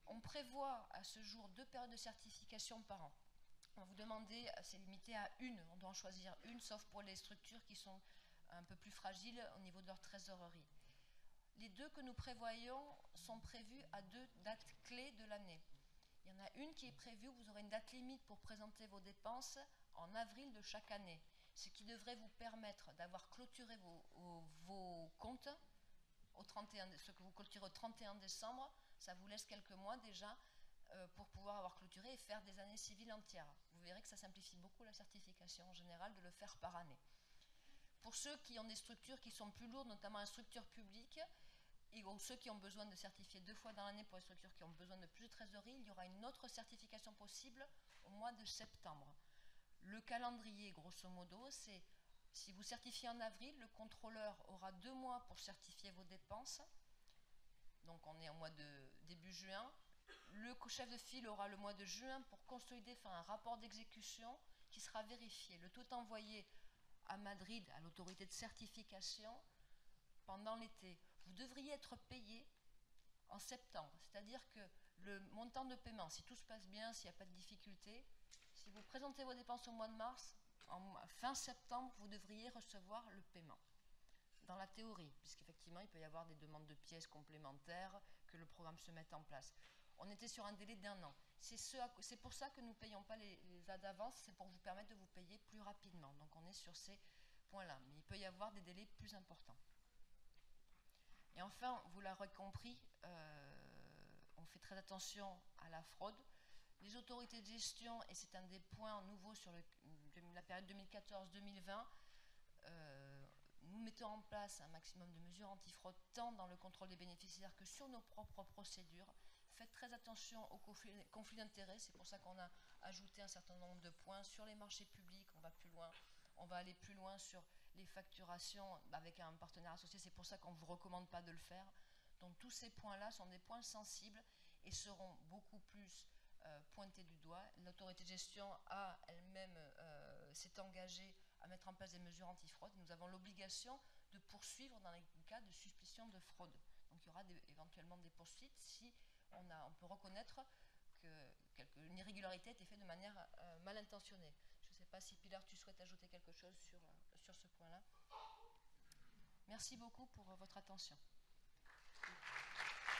On prévoit à ce jour 2 périodes de certification par an. On va vous demander, c'est limité à une, on doit en choisir une, sauf pour les structures qui sont un peu plus fragiles au niveau de leur trésorerie. Les 2 que nous prévoyons sont prévus à 2 dates clés de l'année. Il y en a une qui est prévue, vous aurez une date limite pour présenter vos dépenses en avril de chaque année, ce qui devrait vous permettre d'avoir clôturé vos comptes au 31, ce que vous clôturez au 31 décembre, ça vous laisse quelques mois déjà pour pouvoir avoir clôturé et faire des années civiles entières. Vous verrez que ça simplifie beaucoup la certification en général de le faire par année. Pour ceux qui ont des structures qui sont plus lourdes, notamment les structures publiques, et ceux qui ont besoin de certifier 2 fois dans l'année pour les structures qui ont besoin de plus de trésorerie, il y aura une autre certification possible au mois de septembre. Le calendrier, grosso modo, c'est si vous certifiez en avril, le contrôleur aura 2 mois pour certifier vos dépenses. Donc on est au mois de début juin. Le chef de file aura le mois de juin pour consolider, faire un rapport d'exécution qui sera vérifié. Le tout envoyé à Madrid, à l'autorité de certification, pendant l'été. Vous devriez être payé en septembre, c'est-à-dire que le montant de paiement, si tout se passe bien, s'il n'y a pas de difficulté, si vous présentez vos dépenses au mois de mars, fin septembre, vous devriez recevoir le paiement. Dans la théorie, puisqu'effectivement, il peut y avoir des demandes de pièces complémentaires, que le programme se mette en place. On était sur un délai d'1 an. C'est pour ça que nous ne payons pas les aides d'avance, c'est pour vous permettre de vous payer plus rapidement. Donc on est sur ces points-là, mais il peut y avoir des délais plus importants. Et enfin, vous l'aurez compris, on fait très attention à la fraude. Les autorités de gestion, et c'est un des points nouveaux sur la période 2014-2020, nous mettons en place un maximum de mesures antifraude tant dans le contrôle des bénéficiaires que sur nos propres procédures. Faites très attention aux conflits d'intérêts, c'est pour ça qu'on a ajouté un certain nombre de points. Sur les marchés publics, on va plus loin, on va aller plus loin sur les facturations avec un partenaire associé, c'est pour ça qu'on ne vous recommande pas de le faire. Donc tous ces points-là sont des points sensibles et seront beaucoup plus pointés du doigt. L'autorité de gestion a elle-même s'est engagée à mettre en place des mesures antifraude. Nous avons l'obligation de poursuivre dans les cas de suspicion de fraude. Donc il y aura éventuellement des poursuites si on peut reconnaître qu'une irrégularité a été faite de manière mal intentionnée. Je ne sais pas si Pilar, tu souhaites ajouter quelque chose sur ce point-là. Merci beaucoup pour votre attention.